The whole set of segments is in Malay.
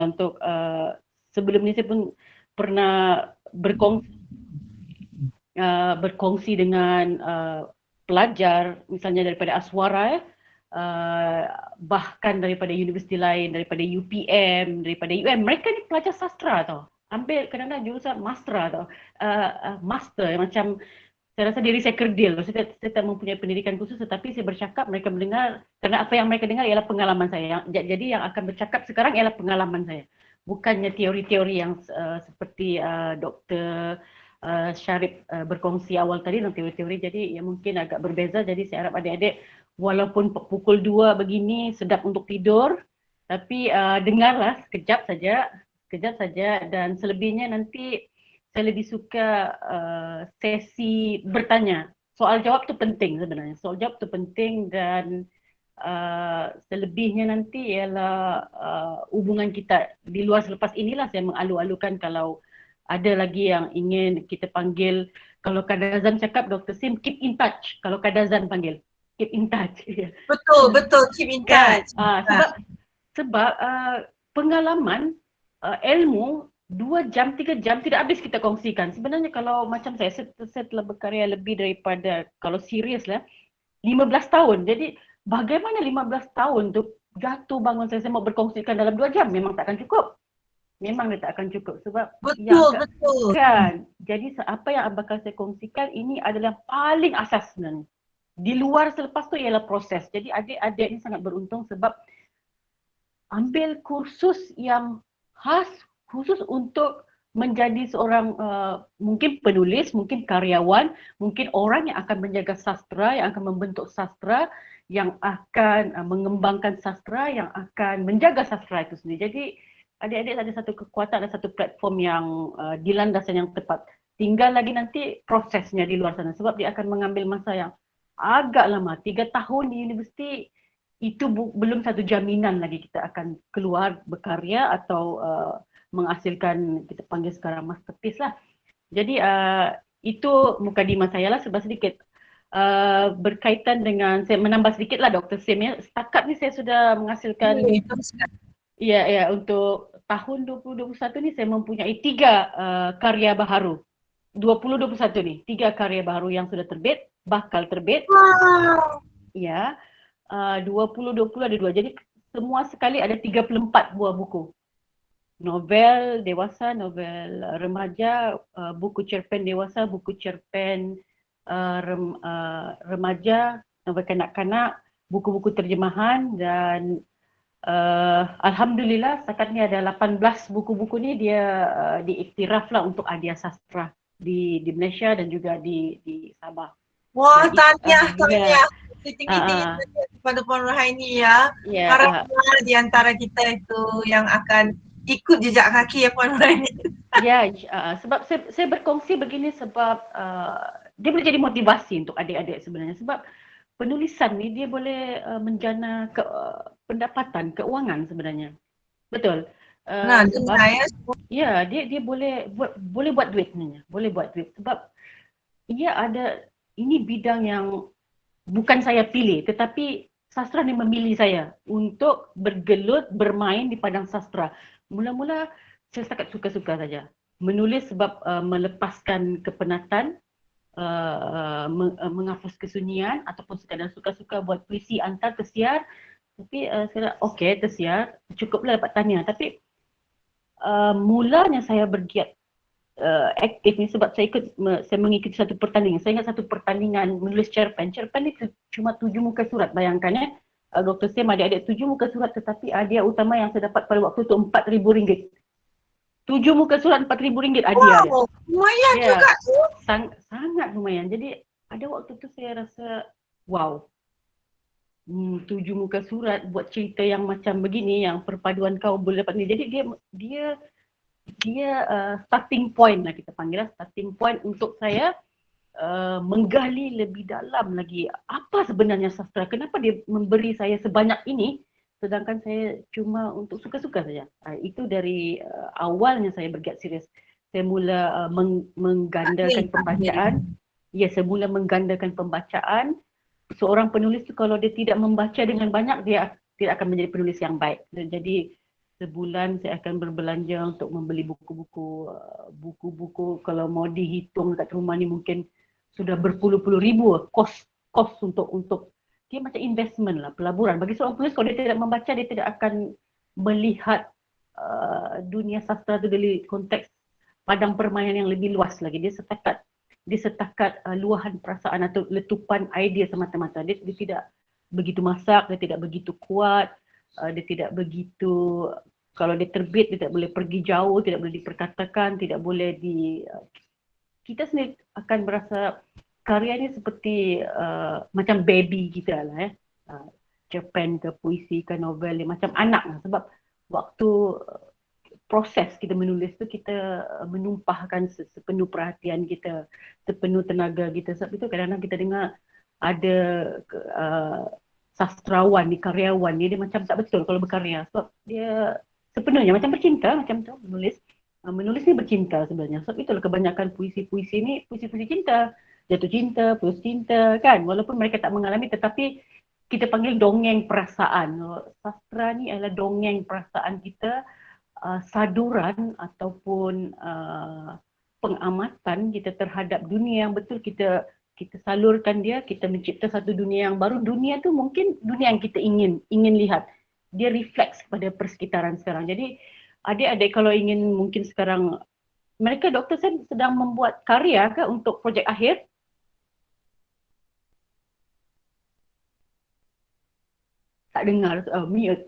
untuk sebelum ni saya pun pernah berkongsi dengan pelajar misalnya daripada Aswara bahkan daripada universiti lain, daripada UPM, daripada UM. Mereka ni pelajar sastra tau. Ambil kadang-kadang jurusan master macam saya rasa diri saya kerdil. Saya tak mempunyai pendidikan khusus tetapi saya bercakap mereka mendengar kerana apa yang mereka dengar ialah pengalaman saya. Jadi yang akan bercakap sekarang ialah pengalaman saya. Bukannya teori-teori yang seperti Dr. Syarif berkongsi awal tadi tentang teori-teori, jadi ya mungkin agak berbeza. Jadi saya harap adik-adik walaupun pukul 2 begini sedap untuk tidur, tapi dengarlah sekejap saja dan selebihnya nanti saya lebih suka sesi bertanya. Soal jawab tu penting sebenarnya. Soal jawab tu penting dan selebihnya nanti ialah hubungan kita di luar selepas inilah saya mengalu-alukan kalau ada lagi yang ingin kita panggil. Kalau Kadazan cakap, Dr. Sim, keep in touch. Kalau Kadazan panggil, keep in touch. Betul, keep in touch. Sebab pengalaman, ilmu 2 jam, 3 jam tidak habis kita kongsikan. Sebenarnya kalau macam saya telah berkarya lebih daripada, kalau serius lah, 15 tahun. Jadi bagaimana 15 tahun tu jatuh bangun saya mau berkongsikan dalam 2 jam? Memang tak akan cukup. Memang dia tak akan cukup sebab betul. Kan. Jadi apa yang bakal saya kongsikan ini adalah paling asas sebenarnya. Di luar selepas tu ialah proses. Jadi adik-adik ni sangat beruntung sebab ambil kursus yang khas khusus untuk menjadi seorang mungkin penulis, mungkin karyawan, mungkin orang yang akan menjaga sastra, yang akan membentuk sastra, yang akan mengembangkan sastra, yang akan menjaga sastra itu sendiri. Jadi adik-adik ada satu kekuatan, ada satu platform yang di landasan yang tepat. Tinggal lagi nanti prosesnya di luar sana sebab dia akan mengambil masa yang agak lama. 3 tahun di universiti itu belum satu jaminan lagi kita akan keluar berkarya atau menghasilkan, kita panggil sekarang masterpiece lah. Jadi itu mukadimah saya lah sebab sedikit berkaitan dengan, saya menambah sedikit lah Dr. Sim ya. Setakat ni saya sudah menghasilkan untuk tahun 2021 ni saya mempunyai 3 karya baharu. 2021 ni 3 karya baharu yang sudah terbit, bakal terbit. Wow. Ya. 2020 ada 2. Jadi semua sekali ada 34 buah buku. Novel dewasa, novel remaja, buku cerpen dewasa, buku cerpen remaja, novel kanak-kanak, buku-buku terjemahan dan alhamdulillah setakat ni ada 18 buku-buku ni dia diiktiraf lah untuk hadiah sastra di Malaysia dan juga di Sabah. Wah, tahniah. Tinggi-tinggi kepada Puan Rohaini ya. Haraplah di antara kita itu yang akan ikut jejak kaki ya Puan Rohaini. Ya, sebab saya berkongsi begini sebab dia boleh jadi motivasi untuk adik-adik sebenarnya. Sebab penulisan ni dia boleh menjana pendapatan, keuangan sebenarnya. Betul. Sebab dia boleh buat duit sebenarnya. Boleh buat duit sebab ini bidang yang bukan saya pilih tetapi sastra ni memilih saya untuk bergelut, bermain di padang sastra. Mula-mula saya setakat suka-suka saja. Menulis sebab melepaskan kepenatan, menghapus kesunyian ataupun sekadar suka-suka buat puisi hantar tersiar. Tapi saya okey tersiar, cukuplah dapat tahniah. Tapi mulanya saya bergiat aktif ni sebab saya mengikuti satu pertandingan. Saya ingat satu pertandingan menulis cerpen. Cerpen ni cuma 7 muka surat. Bayangkan ya, Dr. Sim adik-adik 7 muka surat tetapi hadiah utama yang saya dapat pada waktu tu RM4,000. 7 muka surat RM4,000 hadiah dia. Lumayan juga tu. Sangat lumayan. Jadi ada waktu tu saya rasa wow. 7 muka surat buat cerita yang macam begini, yang perpaduan kau boleh dapat ni. Jadi dia starting point lah kita panggil lah, starting point untuk saya menggali lebih dalam lagi apa sebenarnya sastra, kenapa dia memberi saya sebanyak ini sedangkan saya cuma untuk suka-suka saja. Itu dari awalnya saya bergiat serius. Saya mula menggandakan pembacaan. Ya, saya mula menggandakan pembacaan. Seorang penulis tu kalau dia tidak membaca dengan banyak, dia tidak akan menjadi penulis yang baik. Jadi sebulan saya akan berbelanja untuk membeli buku-buku. Buku-buku kalau mau dihitung dekat rumah ni mungkin sudah berpuluh-puluh ribu kos untuk dia macam investment lah, pelaburan. Bagi seorang penulis kalau dia tidak membaca, dia tidak akan melihat dunia sastra itu dari konteks padang permainan yang lebih luas lagi. Dia setakat luahan perasaan atau letupan idea semata-mata. Dia tidak begitu masak, dia tidak begitu kuat, dia tidak begitu, kalau dia terbit dia tidak boleh pergi jauh, tidak boleh diperkatakan, tidak boleh kita sendiri akan berasa karya ni seperti macam baby kita lah cerpen ke puisi ke novel dia macam anak lah. Sebab waktu proses kita menulis tu kita menumpahkan sepenuh perhatian kita, sepenuh tenaga kita. Sebab itu kadang-kadang kita dengar ada sastrawan ni, karyawan ni, dia macam tak betul kalau berkarya. Sebab dia sepenuhnya macam bercinta, macam tu menulis. Menulis ni bercinta sebenarnya. Sebab itulah kebanyakan puisi-puisi ni, puisi-puisi cinta. Jatuh cinta, putus cinta kan. Walaupun mereka tak mengalami tetapi kita panggil dongeng perasaan. Sastra ni adalah dongeng perasaan kita, saduran ataupun pengamatan kita terhadap dunia yang betul kita salurkan dia, kita mencipta satu dunia yang baru. Dunia tu mungkin dunia yang kita ingin lihat. Dia refleks kepada persekitaran sekarang. Jadi adik-adik kalau ingin mungkin sekarang, mereka doktor sedang membuat karya ke untuk projek akhir? Tak dengar, mute.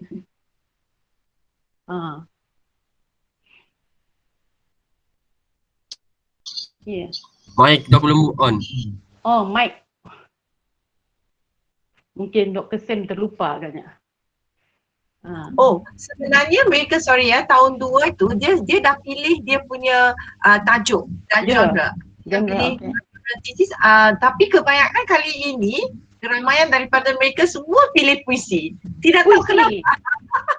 Yeah. Mic dah belum on. Oh, mic. Mungkin Dr. Sen terlupa agaknya. Oh, sebenarnya mereka tahun 2 tu dia dah pilih dia punya tajuk dan genre. Dia pilih tapi kebanyakan kali ini keramaian daripada mereka semua pilih puisi. Tidak tahu kenapa.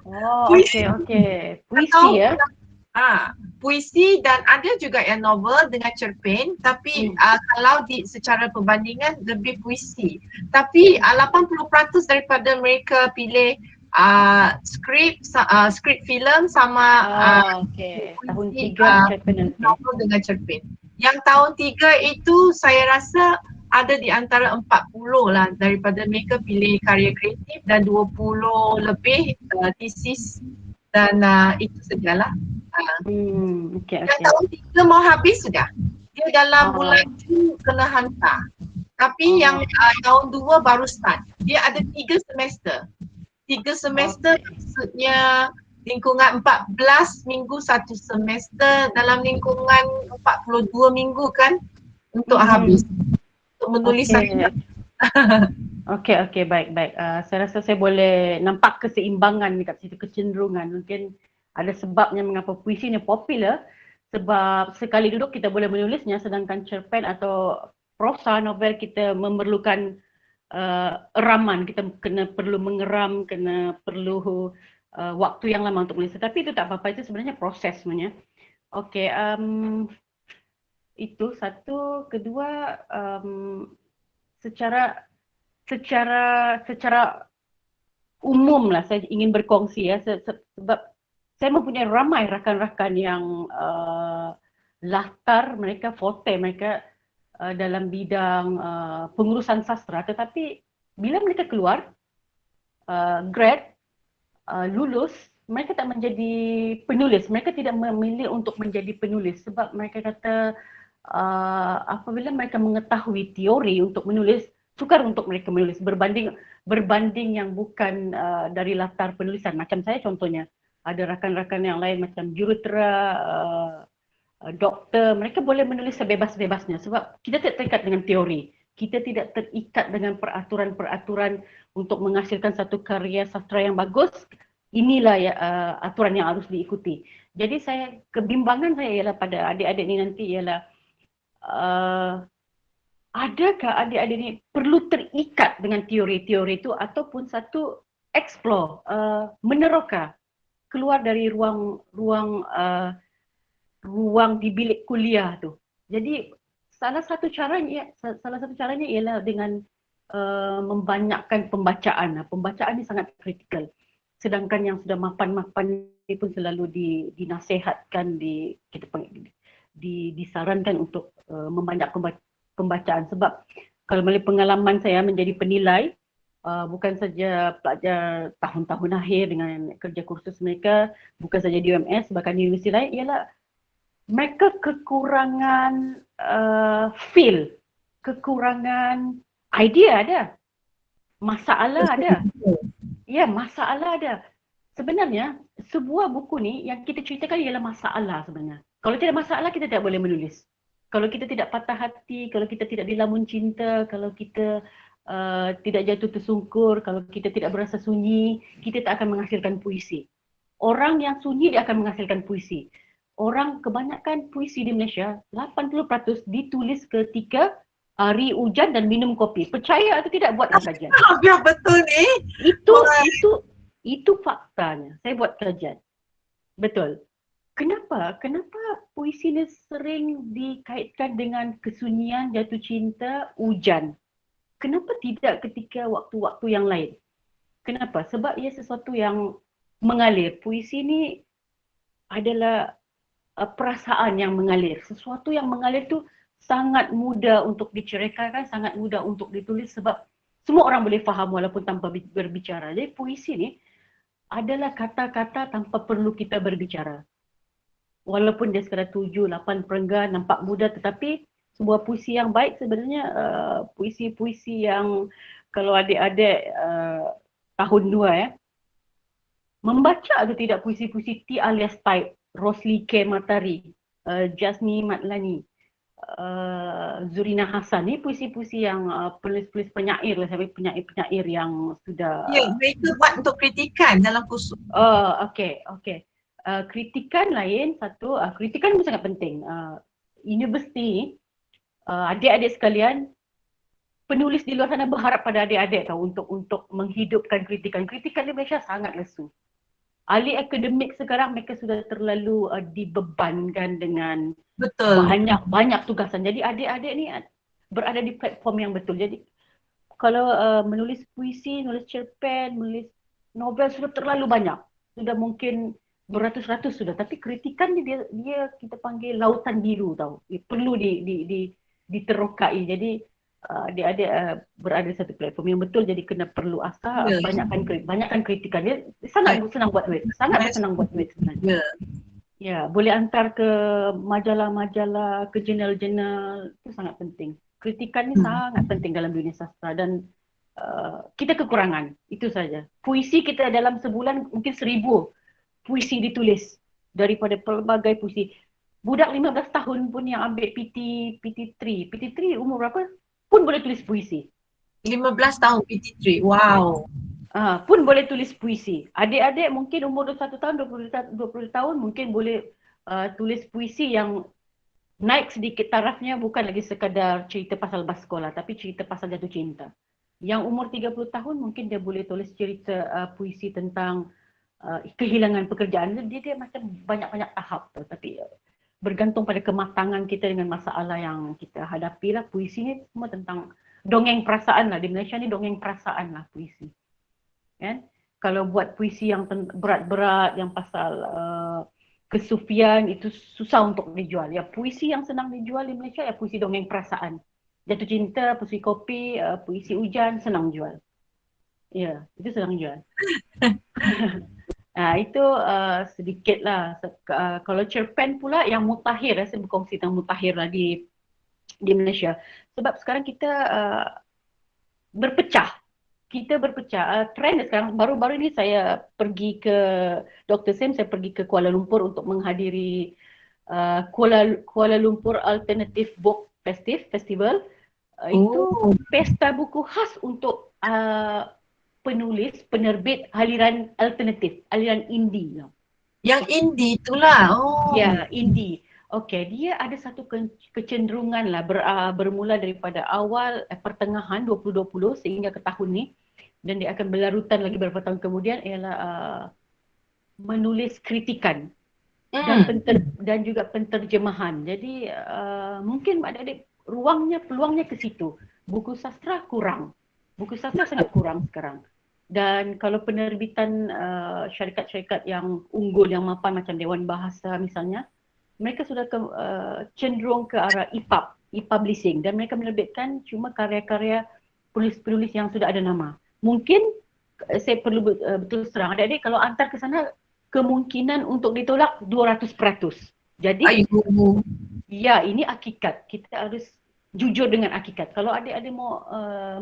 Oh, okey. Puisi ya. Puisi dan ada juga yang novel dengan cerpen, tapi kalau secara perbandingan lebih puisi. Tapi 80% daripada mereka pilih skrip filem sama tahun 3 cerpen novel dengan cerpen. Yang tahun 3 itu saya rasa ada di antara 40 lah daripada mereka pilih karya kreatif dan 20 lebih tesis dan itu sajalah. Yang tahun 3 mau habis sudah. Dia dalam bulan Jun kena hantar. Tapi yang tahun 2 baru start. Dia ada 3 semester. 3 semester maksudnya lingkungan 14 minggu satu semester dalam lingkungan 42 minggu kan untuk habis. Untuk menulis Okey, baik. Saya rasa saya boleh nampak keseimbangan dekat situ, kecenderungan. Mungkin ada sebabnya mengapa puisi ni popular, sebab sekali duduk kita boleh menulisnya, sedangkan cerpen atau prosa novel kita memerlukan eraman, kita perlu mengeram, perlu waktu yang lama untuk menulis. Tapi itu tak apa-apa, itu sebenarnya proses sebenarnya. Okey, itu satu. Kedua, secara umum lah saya ingin berkongsi ya, sebab saya mempunyai ramai rakan-rakan yang latar mereka, forte mereka dalam bidang pengurusan sastra, tetapi bila mereka keluar grad, lulus, mereka tak menjadi penulis. Mereka tidak memilih untuk menjadi penulis sebab mereka kata apabila mereka mengetahui teori untuk menulis, sukar untuk mereka menulis berbanding yang bukan dari latar penulisan. Macam saya contohnya, ada rakan-rakan yang lain macam jurutera, doktor, mereka boleh menulis sebebas-bebasnya sebab kita tidak terikat dengan teori. Kita tidak terikat dengan peraturan-peraturan untuk menghasilkan satu karya sastra yang bagus. Inilah aturan yang harus diikuti. Jadi kebimbangan saya ialah pada adik-adik ni nanti ialah adakah adik-adik ni perlu terikat dengan teori-teori itu ataupun satu explore, meneroka, keluar dari ruang di bilik kuliah tu. Jadi salah satu caranya ialah dengan membanyakkan pembacaan. Pembacaan ni sangat kritikal. Sedangkan yang sudah mapan-mapan pun selalu dinasihatkan, kita panggil, disarankan untuk membanyak pembacaan, sebab kalau melalui pengalaman saya menjadi penilai, bukan saja pelajar tahun-tahun akhir dengan kerja kursus mereka, bukan saja di UMS bahkan di universiti lain, ialah mereka kekurangan feel, kekurangan idea ada, masalah ada. Ya, masalah ada. Sebenarnya sebuah buku ni yang kita ceritakan ialah masalah sebenarnya. Kalau tidak masalah kita tidak boleh menulis. Kalau kita tidak patah hati, kalau kita tidak dilamun cinta, kalau kita tidak jatuh tersungkur, kalau kita tidak berasa sunyi, kita tak akan menghasilkan puisi. Orang yang sunyi dia akan menghasilkan puisi. Orang kebanyakan puisi di Malaysia 80% ditulis ketika hari hujan dan minum kopi. Percaya atau tidak, buatlah kajian. Ya betul ni. Itu faktanya. Saya buat kajian. Betul. Kenapa puisi ni sering dikaitkan dengan kesunyian, jatuh cinta, hujan? Kenapa tidak ketika waktu-waktu yang lain? Kenapa? Sebab ia sesuatu yang mengalir. Puisi ni adalah perasaan yang mengalir. Sesuatu yang mengalir tu sangat mudah untuk diceritakan, sangat mudah untuk ditulis sebab semua orang boleh faham walaupun tanpa berbicara. Jadi puisi ni adalah kata-kata tanpa perlu kita berbicara. Walaupun dia sekadar 7-8 perenggan, nampak mudah, tetapi sebuah puisi yang baik sebenarnya puisi-puisi yang kalau adik-adik tahun 2 membaca atau tidak puisi-puisi T. alias Taib, Rosli K. Matari, Jasni Matlani, Zurina Hassan, ni puisi-puisi yang penulis-penulis penyair lah, sampai penyair-penyair yang sudah mereka buat untuk kritikan dalam kursus. Okey. Kritikan lain satu, kritikan pun sangat penting. Universiti, adik-adik sekalian, penulis di luar sana berharap pada adik-adik tahu untuk menghidupkan kritikan. Kritikan di Malaysia sangat lesu. Ahli akademik sekarang mereka sudah terlalu dibebankan dengan banyak tugasan. Jadi adik-adik ni berada di platform yang betul. Jadi kalau menulis puisi, menulis cerpen, menulis novel sudah terlalu banyak. Sudah mungkin beratus-ratus sudah. Tapi kritikan ni dia kita panggil lautan biru tahu. Dia perlu diterokai. Jadi adik-adik berada di satu platform yang betul, jadi kena perlu asah banyakkan kritikan. Dia sangat senang buat duit. Sangat senang buat duit sebenarnya. Ya, boleh hantar ke majalah-majalah, ke jurnal-jurnal, itu sangat penting. Kritikan ni sangat penting dalam dunia sastra dan kita kekurangan, itu saja. Puisi kita dalam sebulan mungkin 1000 puisi ditulis daripada pelbagai puisi. Budak 15 tahun pun yang ambil PT3 umur berapa? Pun boleh tulis puisi. 15 tahun PT3, wow. Pun boleh tulis puisi. Adik-adik mungkin umur 21 tahun, 20 tahun mungkin boleh tulis puisi yang naik sedikit tarafnya, bukan lagi sekadar cerita pasal bas sekolah, tapi cerita pasal jatuh cinta. Yang umur 30 tahun mungkin dia boleh tulis cerita puisi tentang kehilangan pekerjaan. Dia macam banyak-banyak tahap tu. Tapi bergantung pada kematangan kita dengan masalah yang kita hadapi lah. Puisi ni semua tentang dongeng perasaan lah. Di Malaysia ni dongeng perasaan lah puisi. Kan? Kalau buat puisi yang berat-berat, yang pasal kesufian, itu susah untuk dijual. Ya, puisi yang senang dijual di Malaysia ya puisi dongeng perasaan. Jatuh cinta, puisi kopi, puisi hujan, senang jual. Ya, itu senang jual. Itu sedikit lah. Kalau cerpen pula yang mutakhir, saya berkongsi tentang mutakhir lah di Malaysia. Sebab sekarang kita berpecah. Trend sekarang, baru-baru ni saya pergi ke Dr. Sim, saya pergi ke Kuala Lumpur untuk menghadiri Kuala Lumpur Alternative Book Festival. Itu pesta buku khas untuk penulis, penerbit aliran alternatif, aliran indie. Yang indie itulah. Ya, indie. Okey, dia ada satu kecenderungan lah bermula daripada awal pertengahan 2020 sehingga ke tahun ni, dan dia akan berlarutan lagi beberapa tahun kemudian, ialah menulis kritikan dan juga penterjemahan. Jadi mungkin adik-adik peluangnya ke situ. Buku sastra kurang. Buku sastra sangat kurang sekarang. Dan kalau penerbitan syarikat-syarikat yang unggul, yang mapan macam Dewan Bahasa misalnya, mereka sudah cenderung ke arah EPUB, e-publishing, dan mereka menerbitkan cuma karya-karya penulis-penulis yang sudah ada nama. Mungkin saya perlu betul terang, adik-adik kalau hantar ke sana kemungkinan untuk ditolak 200%. Jadi Ayuh. ya, ini hakikat. Kita harus jujur dengan hakikat. Kalau adik-adik mau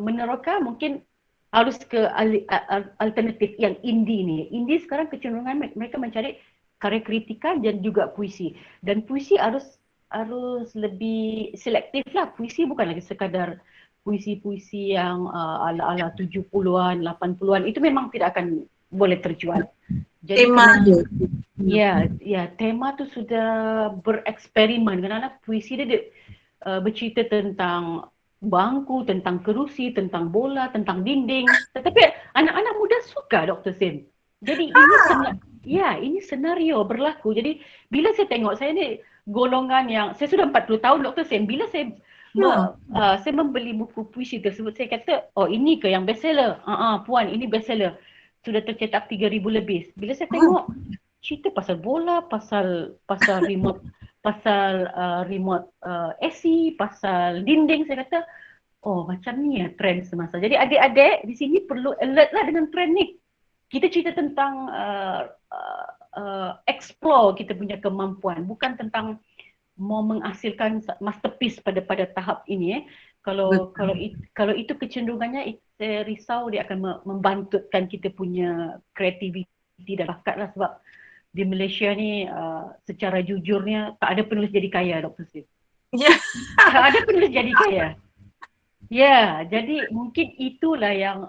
meneroka, mungkin harus ke alternatif yang indie ni. Indie sekarang kecenderungan mereka mencari karya kritikan dan juga puisi. Dan puisi harus lebih selektif lah. Puisi bukan lagi sekadar puisi-puisi yang ala-ala 70-an, 80-an. Itu memang tidak akan boleh terjual. Jadi Tema dia. ya, tema tu sudah bereksperimen. Kadang-kadang puisi dia bercerita tentang bangku, tentang kerusi, tentang bola, tentang dinding. Tetapi anak-anak muda suka Dr. Sim. Jadi ini senario berlaku. Jadi bila saya tengok, saya ni golongan yang, saya sudah 40 tahun Dr. Sim. Bila saya saya membeli buku puisi tersebut, saya kata, oh ini ke yang bestseller? Puan, ini bestseller. Sudah tercetak 3,000 lebih. Bila saya tengok cerita pasal bola, pasal remote, pasal remote AC, pasal dinding, saya kata, oh macam ni ya trend semasa. Jadi adik-adik di sini perlu alert lah dengan trend ni. Kita cerita tentang explore kita punya kemampuan, bukan tentang mau menghasilkan masterpiece pada tahap ini. Kalau itu kecenderungannya, saya risau dia akan membantutkan kita punya kreativiti dan bakat lah, sebab di Malaysia ni secara jujurnya tak ada penulis jadi kaya, Dr. Sim. Ya. Tak ada penulis jadi kaya. Ya, jadi mungkin itulah yang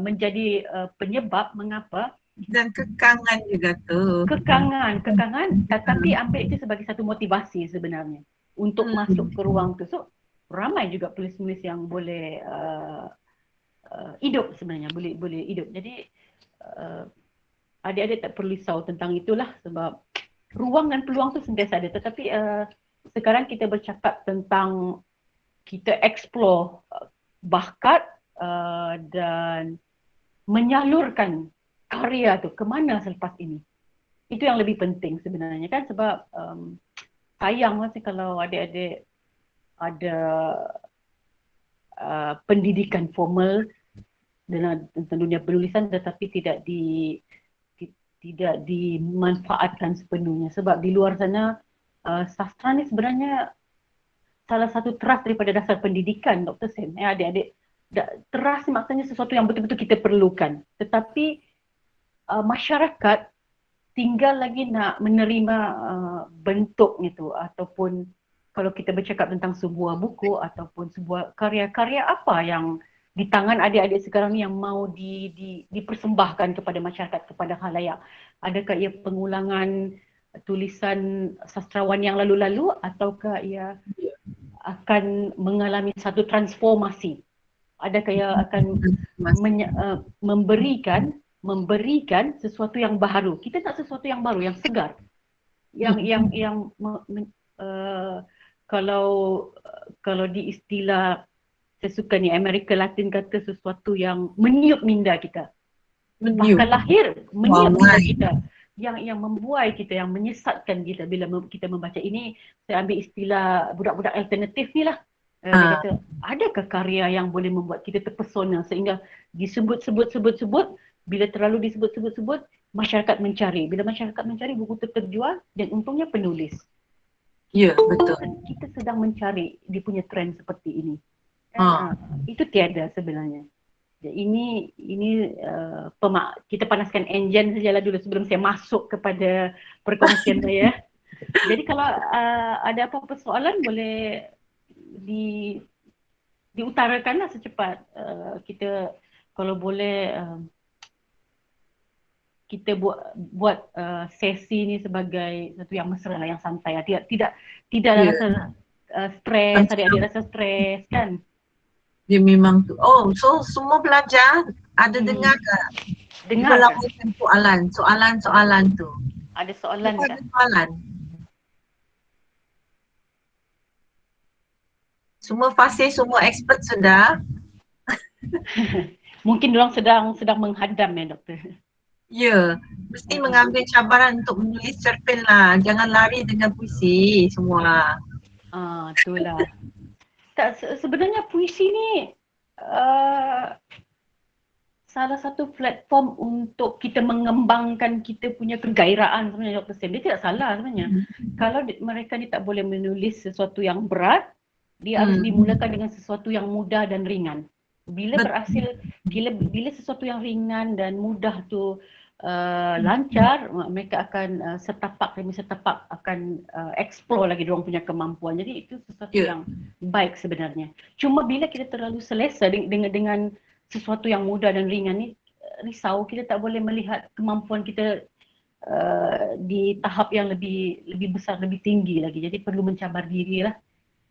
menjadi penyebab mengapa. Dan kekangan juga tu. Kekangan, tetapi ambil itu sebagai satu motivasi sebenarnya untuk masuk ke ruang tu. So, ramai juga penulis-penulis yang boleh hidup sebenarnya, boleh hidup. Jadi adik-adik tak perlu risau tentang itulah, sebab ruang dan peluang tu sentiasa ada. Tetapi sekarang kita bercakap tentang kita explore bakat dan menyalurkan karya tu ke mana selepas ini. Itu yang lebih penting sebenarnya kan, sebab sayang masih kalau adik-adik ada pendidikan formal dalam dunia penulisan tetapi tidak dimanfaatkan sepenuhnya, sebab di luar sana sastra ni sebenarnya salah satu teras daripada dasar pendidikan, Dr. Sim. Adik-adik, teras maksudnya sesuatu yang betul-betul kita perlukan, tetapi masyarakat tinggal lagi nak menerima bentuknya tu, ataupun kalau kita bercakap tentang sebuah buku ataupun sebuah karya-karya apa yang di tangan adik-adik sekarang ni yang mau dipersembahkan kepada masyarakat, kepada khalayak. Adakah ia pengulangan tulisan sastrawan yang lalu-lalu, ataukah ia akan mengalami satu transformasi? Adakah ia akan memberikan sesuatu yang baru? Kita nak sesuatu yang baru, yang segar, kalau di istilah saya suka ni Amerika Latin kata sesuatu yang meniup minda kita. Bahkan lahir meniup minda kita, yang membuai kita, yang menyesatkan kita bila kita membaca ini. Saya ambil istilah budak-budak alternatif ni lah. Dia kata, adakah karya yang boleh membuat kita terpesona sehingga disebut-sebut, bila terlalu disebut-sebut, masyarakat mencari. Bila masyarakat mencari, buku itu terjual dan untungnya penulis. Ya, betul. Kita sedang mencari dia punya trend seperti ini. Itu tiada sebenarnya. Ini kita panaskan enjin sajalah dulu sebelum saya masuk kepada perkongsian saya. Jadi kalau ada apa-apa soalan boleh diutarakanlah secepat. Kita kalau boleh kita buat sesi ni sebagai satu yang mesra lah, yang santai. Tidak rasa stres, adik-adik rasa stres kan. Dia memang tu. Oh, so semua belajar ada dengar ke? Dengar. Soalan tu. Ada soalan tak? Ada soalan. Semua fasih, semua expert sudah. Mungkin diorang sedang menghadam ya doktor. Ya, mesti mengambil cabaran untuk menulis cerpen lah. Jangan lari dengan puisi semua. Itulah. Sebenarnya puisi ni salah satu platform untuk kita mengembangkan kita punya kegairaan sebenarnya Dr. Sam. Dia tidak salah sebenarnya. Kalau mereka ni tak boleh menulis sesuatu yang berat, dia harus dimulakan dengan sesuatu yang mudah dan ringan. Bila berhasil, bila sesuatu yang ringan dan mudah tu lancar, mereka akan setapak demi setapak akan explore lagi diorang punya kemampuan. Jadi itu sesuatu yang baik sebenarnya. Cuma bila kita terlalu selesa dengan sesuatu yang mudah dan ringan ni, risau, kita tak boleh melihat kemampuan kita di tahap yang lebih besar, lebih tinggi lagi. Jadi perlu mencabar diri lah.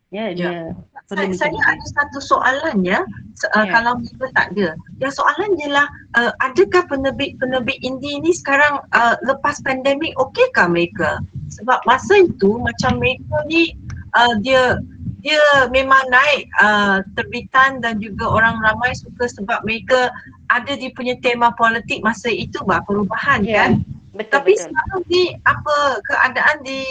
Dia perlu Saya ada satu soalan ya, kalau mereka tak ada. Yang soalan ialah, adakah penerbit indie ni sekarang lepas pandemik okeykah mereka? Sebab masa itu macam mereka ni dia memang naik terbitan dan juga orang ramai suka sebab mereka ada dia punya tema politik masa itu perubahan kan. Betul, tapi betul. sekarang ni apa keadaan di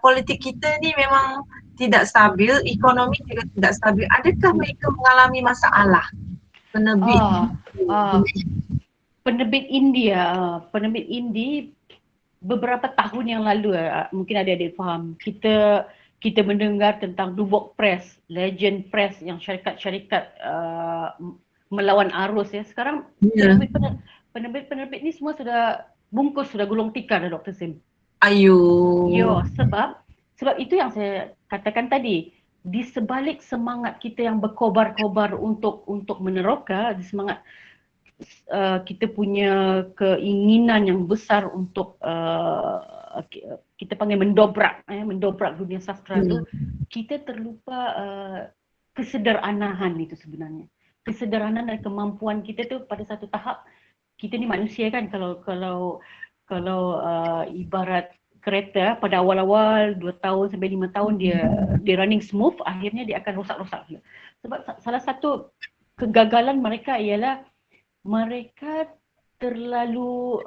politik kita ni memang tidak stabil, ekonomi juga tidak stabil. Adakah mereka mengalami masalah penerbit? Penerbit indie beberapa tahun yang lalu, mungkin adik-adik faham, kita mendengar tentang Duboc Press, Legend Press yang syarikat-syarikat melawan arus ya. Sekarang penerbit-penerbit ni semua sudah bungkus, sudah gulung tikar dah Dr. Sim. Sebab itu yang saya katakan tadi, di sebalik semangat kita yang berkobar-kobar untuk meneroka, di semangat kita punya keinginan yang besar untuk kita panggil mendobrak dunia sastra tu, kita terlupa kesederhanahan itu sebenarnya. Kesederhanaan dan kemampuan kita tu pada satu tahap, kita ni manusia kan, kalau ibarat kereta pada awal-awal 2 tahun sampai 5 tahun dia running smooth, akhirnya dia akan rosak-rosak. Sebab salah satu kegagalan mereka ialah mereka terlalu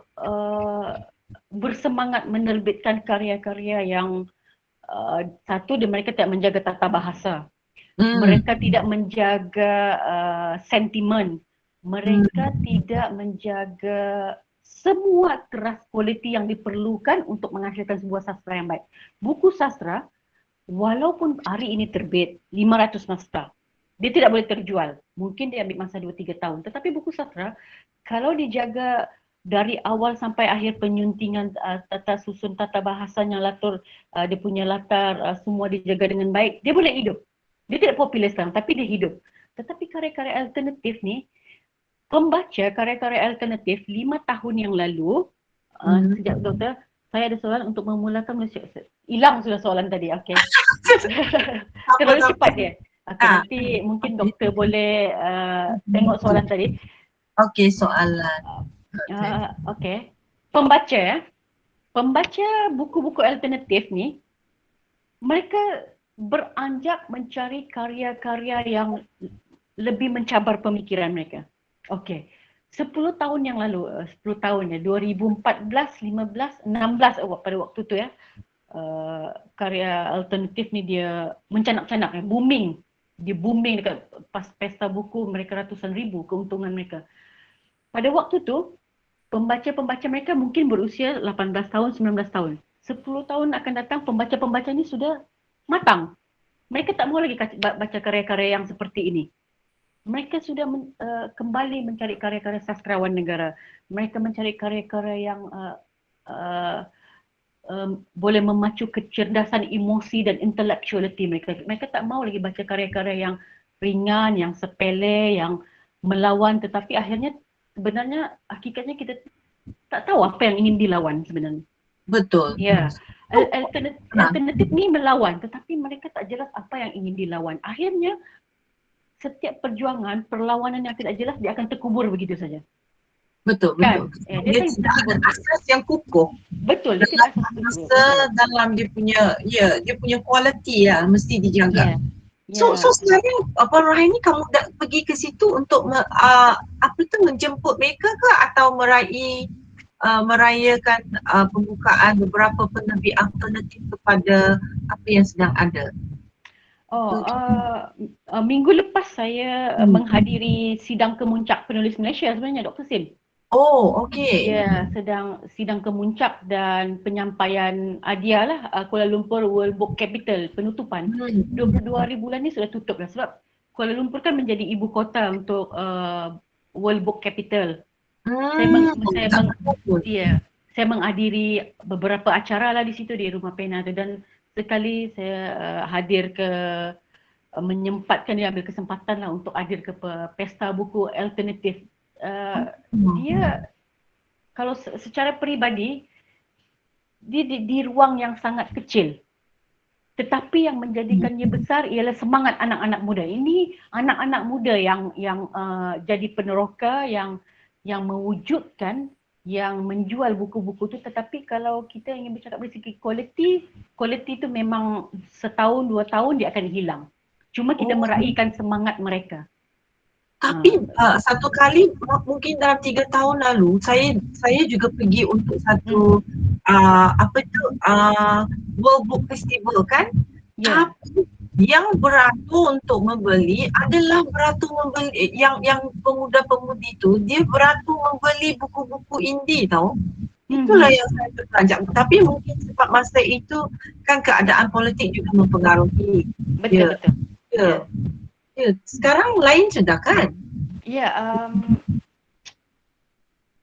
bersemangat menerbitkan karya-karya yang satu, mereka tidak menjaga tata bahasa. Mereka tidak menjaga sentimen. Mereka tidak menjaga semua keras kualiti yang diperlukan untuk menghasilkan sebuah sastra yang baik. Buku sastra, walaupun hari ini terbit 500 naskah, dia tidak boleh terjual. Mungkin dia ambil masa 2-3 tahun. Tetapi buku sastra, kalau dijaga dari awal sampai akhir penyuntingan tata susun, tata bahasanya, latar, dia punya latar, semua dijaga dengan baik, dia boleh hidup. Dia tidak popular sekarang, tapi dia hidup. Tetapi karya-karya alternatif ni, pembaca karya-karya alternatif 5 tahun yang lalu, sejak doktor, saya ada soalan untuk memulakan, hilang sudah soalan tadi, okey. Terlalu cepat dia. Okay, nanti mungkin doktor boleh tengok soalan tadi. Okey, soalan. Okey. Pembaca buku-buku alternatif ni, mereka beranjak mencari karya-karya yang lebih mencabar pemikiran mereka. Okey. 10 tahun yang lalu, 10 tahun ya, 2014, 15, 16 pada waktu tu ya, karya alternatif ni dia mencanak-canak, booming. Dia booming dekat pas pesta buku, mereka ratusan ribu keuntungan mereka. Pada waktu tu, pembaca-pembaca mereka mungkin berusia 18 tahun, 19 tahun. 10 tahun akan datang, pembaca-pembaca ni sudah matang. Mereka tak mahu lagi baca karya-karya yang seperti ini. Mereka sudah kembali mencari karya-karya sastrawan negara. Mereka mencari karya-karya yang boleh memacu kecerdasan emosi dan intellectuality mereka. Mereka tak mahu lagi baca karya-karya yang ringan, yang sepele, yang melawan, tetapi akhirnya sebenarnya hakikatnya kita tak tahu apa yang ingin dilawan sebenarnya. Betul. Ya. Alternatif ni melawan, tetapi mereka tak jelas apa yang ingin dilawan. Akhirnya setiap perjuangan, perlawanan yang tidak jelas, dia akan terkubur begitu saja. Betul, kan? betul. Dia tidak ada asas yang kukuh. Betul, dia tidak asas dalam dia punya kualiti mesti dijaga. So Ya. sebenarnya Puan Rohaini kamu dah pergi ke situ untuk menjemput mereka ke atau merayakan pembukaan beberapa penerbit alternatif kepada apa yang sedang ada? Oh, minggu lepas saya menghadiri sidang kemuncak penulis Malaysia sebenarnya Dr. Sim. Oh, okey. Ya, sedang sidang kemuncak dan penyampaian hadiah lah Kuala Lumpur World Book Capital penutupan. 22 hari bulan ni sudah tutup lah sebab Kuala Lumpur kan menjadi ibu kota untuk World Book Capital. Saya menghadiri beberapa acara lah di situ di Rumah Pena tu dan sekali saya hadir ke menyempatkan dia ambil kesempatan lah untuk hadir ke pesta buku alternatif. Dia kalau secara peribadi dia di ruang yang sangat kecil. Tetapi yang menjadikannya besar ialah semangat anak-anak muda. Ini anak-anak muda yang jadi peneroka, yang mewujudkan, yang menjual buku-buku tu. Tetapi kalau kita ingin bercakap dari segi kualiti tu memang setahun, 2 tahun dia akan hilang. Cuma kita meraihkan semangat mereka. Tapi satu kali mungkin dalam 3 tahun lalu saya juga pergi untuk satu World Book Festival kan. Ya. Tapi yang beratur untuk membeli adalah beratur membeli yang pemuda-pemudi tu dia beratur membeli buku-buku indie tau. Itulah yang saya terperanjat. Tapi mungkin sebab masa itu kan keadaan politik juga mempengaruhi. Betul. Ya. Ya, sekarang lain sudah kan? Ya,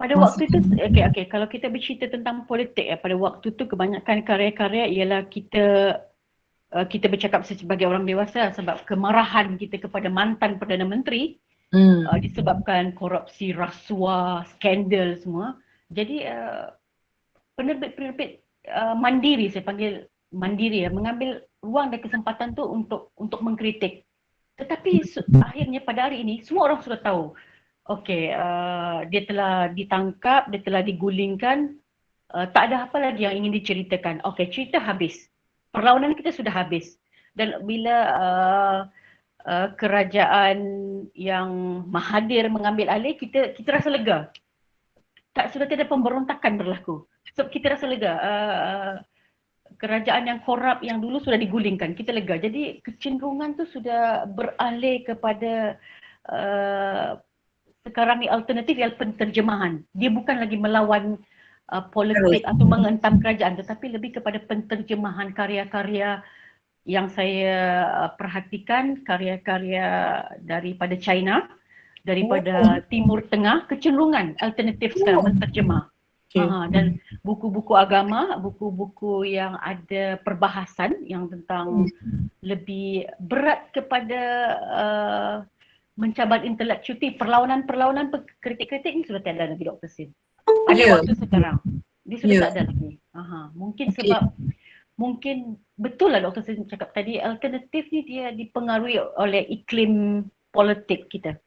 pada waktu itu, okey, kalau kita bercerita tentang politik pada waktu itu kebanyakan karya-karya ialah kita bercakap sebagai orang dewasa sebab kemarahan kita kepada mantan Perdana Menteri disebabkan korupsi, rasuah, skandal semua. Jadi penerbit-penerbit mandiri, saya panggil mandiri mengambil ruang dan kesempatan tu untuk mengkritik. Tetapi akhirnya pada hari ini semua orang sudah tahu. Okey, dia telah ditangkap, dia telah digulingkan. Tak ada apa lagi yang ingin diceritakan. Okey, cerita habis. Perlawanan kita sudah habis. Dan bila kerajaan yang Mahathir mengambil alih, kita rasa lega. Sudah tidak ada pemberontakan berlaku. So kita rasa lega. Kerajaan yang korup yang dulu sudah digulingkan, kita lega. Jadi kecenderungan tu sudah beralih kepada sekarang ni alternatif yang penterjemahan. Dia bukan lagi melawan politik atau mengentam kerajaan, tetapi lebih kepada penterjemahan karya-karya yang saya perhatikan, karya-karya daripada China, daripada Timur Tengah, kecenderungan alternatif sekarang menterjemah. Dan buku-buku agama, buku-buku yang ada perbahasan yang tentang lebih berat kepada mencabar intelek cuti, perlawanan-perlawanan kritik-kritik ni sudah tiada lagi Dr. Sim. Pada waktu sekarang. Dia sudah tak ada lagi. Mungkin sebab mungkin betul lah Dr. Sim cakap tadi, alternatif ni dia dipengaruhi oleh iklim politik kita.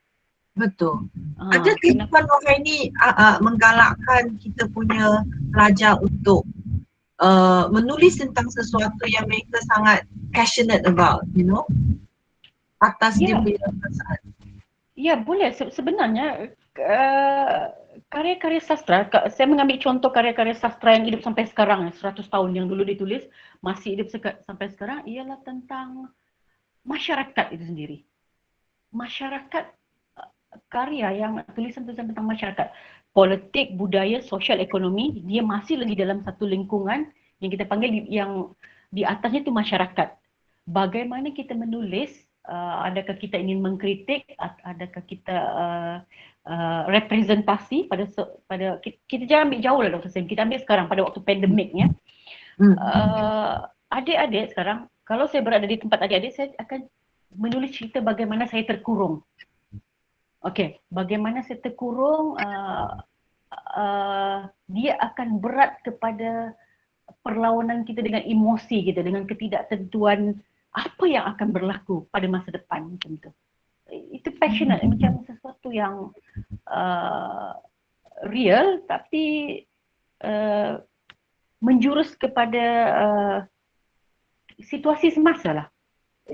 Betul. Ada Puan Rohaini menggalakkan kita punya pelajar untuk menulis tentang sesuatu yang mereka sangat passionate about, atas dia punya perasaan. Ya, boleh. Sebenarnya karya-karya sastra, saya mengambil contoh karya-karya sastra yang hidup sampai sekarang, 100 tahun yang dulu ditulis, masih hidup sampai sekarang, ialah tentang masyarakat itu sendiri. Masyarakat, karya yang tulisan-tulisan tentang masyarakat, politik, budaya, sosial, ekonomi, dia masih lagi dalam satu lingkungan yang kita panggil yang di atasnya itu masyarakat. Bagaimana kita menulis, adakah kita ingin mengkritik, adakah kita representasi pada kita jangan ambil jauh lah Dr. Sim, kita ambil sekarang pada waktu pandemiknya. Adik-adik sekarang, kalau saya berada di tempat adik-adik, saya akan menulis cerita bagaimana saya terkurung. Okey, bagaimana saya terkurung, dia akan berat kepada perlawanan kita dengan emosi kita, dengan ketidaktentuan apa yang akan berlaku pada masa depan macam tu. Itu passionate, macam sesuatu yang real tapi menjurus kepada situasi semasa lah.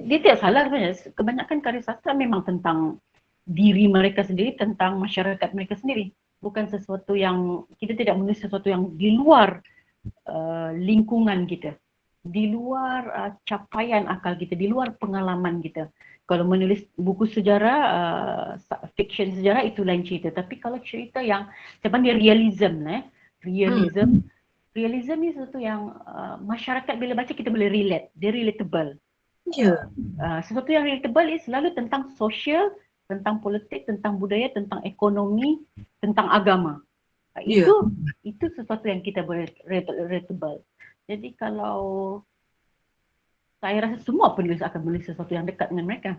dia tidak salah sebenarnya. Kebanyakan karya sastra memang tentang diri mereka sendiri, tentang masyarakat mereka sendiri. Bukan sesuatu yang, kita tidak menulis sesuatu yang di luar lingkungan kita, di luar capaian akal kita, di luar pengalaman kita. Kalau menulis buku sejarah, fiction sejarah itu lain cerita. Tapi kalau cerita yang sebenarnya realism, realism ni sesuatu yang masyarakat bila baca kita boleh relate, dia relatable. Ya. Sesuatu yang relatable is selalu tentang sosial, tentang politik, tentang budaya, tentang ekonomi, tentang agama. Ya. Itu sesuatu yang kita boleh relatable. Jadi kalau saya rasa semua penulis akan menulis sesuatu yang dekat dengan mereka.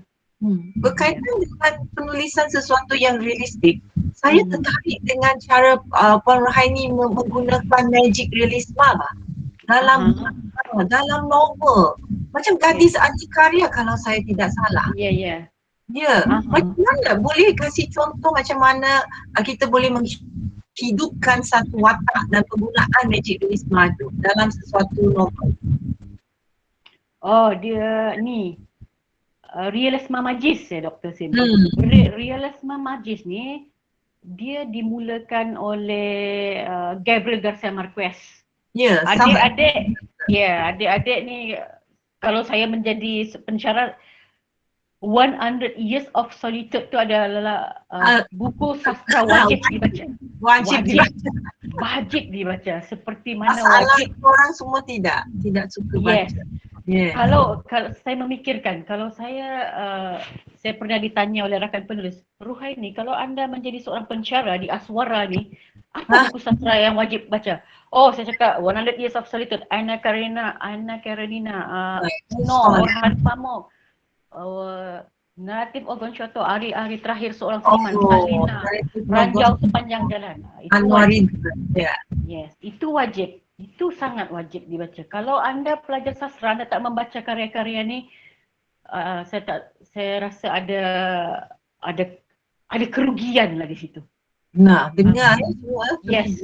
Berkaitan dengan penulisan sesuatu yang realistik, saya tertarik dengan cara Puan Rohaini menggunakan magic realisme dalam novel. Macam Gadis Adikarya kalau saya tidak salah. Ya. Ya, macam mana? Boleh kasih contoh macam mana kita boleh menghidupkan satu watak dan penggunaan magic realisme itu dalam sesuatu novel? Oh, dia ni realisme magis ya Dr. Sim. Realisme magis ni dia dimulakan oleh Gabriel Garcia Marquez. Ya, adik-adik ni kalau saya menjadi pensyarah 100 Years of Solitude tu adalah buku sastra wajib dibaca. Wajib dibaca. Seperti mana wajib. Orang semua tidak suka baca. Yes. Kalau saya memikirkan, kalau saya pernah ditanya oleh rakan penulis, Rohaini, kalau anda menjadi seorang pensyarah di Aswara ni, apa buku sastra yang wajib baca? Oh, saya cakap 100 Years of Solitude, Anna Karenina, Orhan Pamuk, Naratif Ogon Shoto, Ari-Ari Terakhir Seorang Seniman, Alina, Ranjau Sepanjang Jalan. Itu wajib. Yes, itu wajib. Itu sangat wajib dibaca. Kalau anda pelajar sastra, anda tak membaca karya-karya ni, saya rasa ada kerugian lah di situ. Nah, dengar semua. Yes.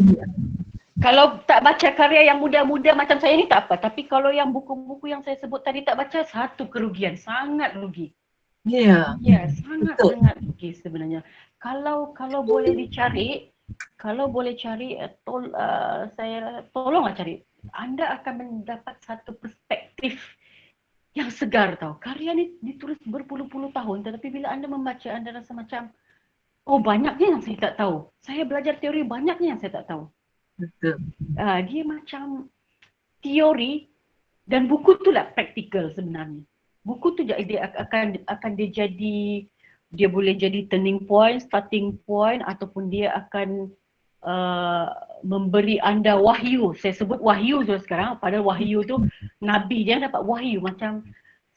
Kalau tak baca karya yang muda-muda macam saya ni tak apa. Tapi kalau yang buku-buku yang saya sebut tadi tak baca, satu kerugian. Sangat rugi. Ya. Ya, sangat rugi sebenarnya. Kalau boleh dicari, saya tolonglah cari. Anda akan mendapat satu perspektif yang segar tau. Karya ni ditulis berpuluh-puluh tahun, tetapi bila anda membaca, anda rasa macam, oh banyaknya yang saya tak tahu. Saya belajar teori, banyaknya yang saya tak tahu. Betul. Dia macam teori dan buku tu lah praktikal sebenarnya. Buku tu dia boleh jadi turning point, starting point, ataupun dia akan memberi anda wahyu. Saya sebut wahyu sekarang, padahal wahyu tu Nabi, dia dapat wahyu macam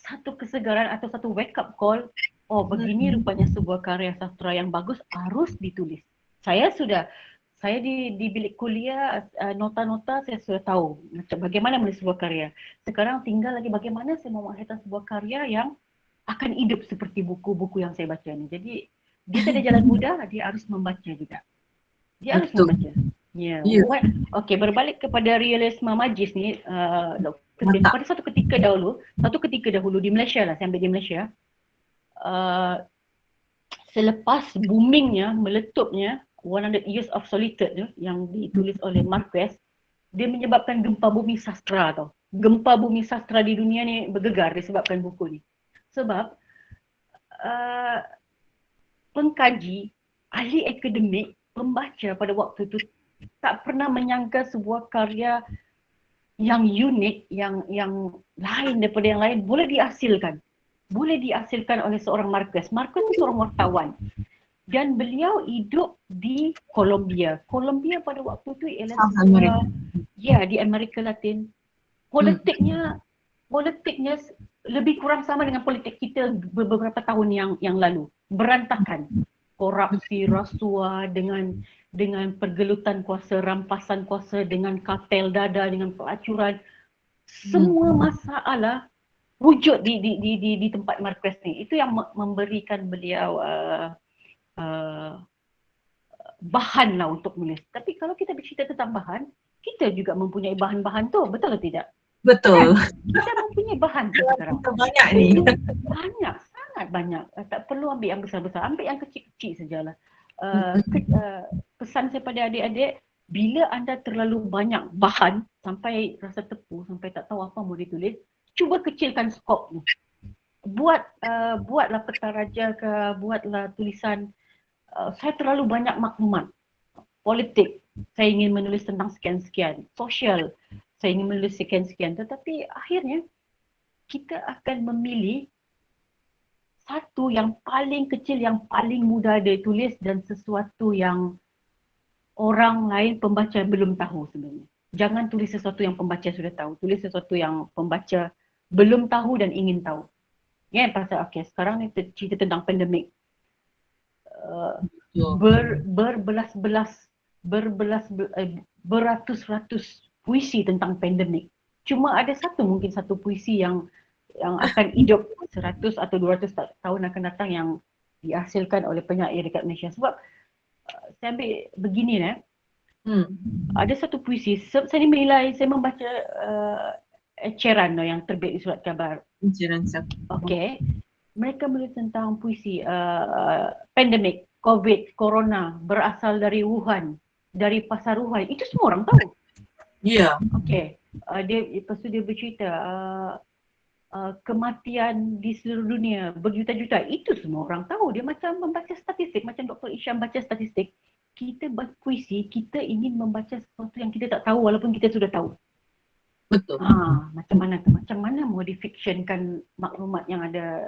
satu kesegaran atau satu wake up call. Oh, begini rupanya sebuah karya sastra yang bagus harus ditulis. Saya di bilik kuliah, nota-nota saya sudah tahu macam bagaimana menulis sebuah karya. Sekarang tinggal lagi bagaimana saya menghasilkan sebuah karya yang akan hidup seperti buku-buku yang saya baca ni. Jadi dia tak ada jalan mudah, dia harus membaca juga. Dia harus membaca. Ya. Okey, berbalik kepada realisme magis ni, pada satu ketika dahulu di Malaysia lah, saya ambil di Malaysia. Selepas boomingnya, meletupnya 100 Years of Solitude tu yang ditulis oleh Marquez, dia menyebabkan gempa bumi sastra tau. Gempa bumi sastra di dunia ni bergegar disebabkan buku ni. Sebab pengkaji, ahli akademik, pembaca pada waktu itu tak pernah menyangka sebuah karya yang unik, yang lain daripada yang lain boleh dihasilkan oleh seorang Marquez. Marquez itu seorang wartawan dan beliau hidup di Colombia. Colombia pada waktu itu ialah di Amerika Latin. Politiknya lebih kurang sama dengan politik kita beberapa tahun yang lalu. Berantakan. Korupsi, rasuah, dengan pergelutan kuasa, rampasan kuasa, dengan kartel dada, dengan pelacuran. Semua masalah wujud di tempat Marquez ni. Itu yang memberikan beliau bahan lah untuk menulis. Tapi kalau kita bercerita tentang bahan, kita juga mempunyai bahan-bahan tu, betul atau tidak? Betul. Kita mempunyai bahan tu sekarang. Kita banyak ni. Banyak, sangat banyak. Tak perlu ambil yang besar-besar, ambil yang kecil-kecil sajalah. Pesan saya pada adik-adik, bila anda terlalu banyak bahan sampai rasa tepu, sampai tak tahu apa mau ditulis, cuba kecilkan skop ni. Buatlah peta raja ke, buatlah tulisan saya terlalu banyak maklumat. Politik, saya ingin menulis tentang sekian-sekian. Sosial, saya ingin menulis sekian-sekian. Tetapi akhirnya kita akan memilih satu yang paling kecil, yang paling mudah ditulis dan sesuatu yang orang lain pembaca belum tahu sebenarnya. Jangan tulis sesuatu yang pembaca sudah tahu. Tulis sesuatu yang pembaca belum tahu dan ingin tahu. Ya, pasal sekarang ni cerita tentang pandemik. Beratus-ratus puisi tentang pandemik. Cuma ada mungkin satu puisi yang akan hidup 100 atau 200 tahun akan datang yang dihasilkan oleh penyair dekat Malaysia. Sebab saya ambil begini ada satu puisi, saya ni menilai, saya membaca eceran yang terbit di Surat Khabar. Okey. Mereka menulis tentang puisi pandemik, COVID, corona berasal dari Wuhan, dari pasar Wuhan. Itu semua orang tahu. Ya. Okey. Lepas tu dia bercerita kematian di seluruh dunia berjuta-juta. Itu semua orang tahu. Dia macam membaca statistik, macam Dr. Isham baca statistik. Kita buat puisi, kita ingin membaca sesuatu yang kita tak tahu walaupun kita sudah tahu. Betul. Macam mana tu? Macam mana mau difiksionkan maklumat yang ada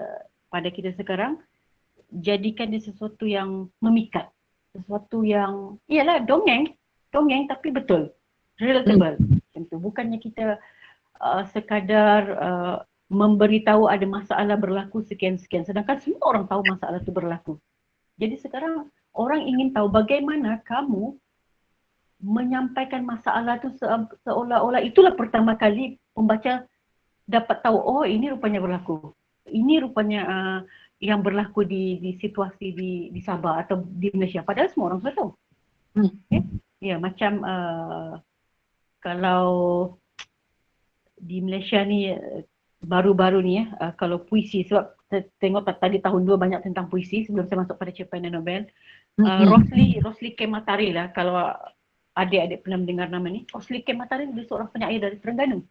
pada kita sekarang, jadikan dia sesuatu yang memikat. Sesuatu yang, iyalah dongeng tapi betul. Relatable. Macam tu. Bukannya kita sekadar memberitahu ada masalah berlaku sekian-sekian. Sedangkan semua orang tahu masalah itu berlaku. Jadi sekarang orang ingin tahu bagaimana kamu menyampaikan masalah itu seolah-olah itulah pertama kali pembaca dapat tahu, oh ini rupanya berlaku. Ini rupanya yang berlaku di situasi di Sabah atau di Malaysia. Padahal semua orang sudah tahu. Ya, macam kalau di Malaysia ni baru-baru ni kalau puisi, sebab saya tengok tadi tahun 2 banyak tentang puisi sebelum saya masuk pada cerpen dan novel. Rosli Kematari lah, kalau adik-adik pernah mendengar nama ni. Rosli Kematari dia seorang penyair dari Terengganu.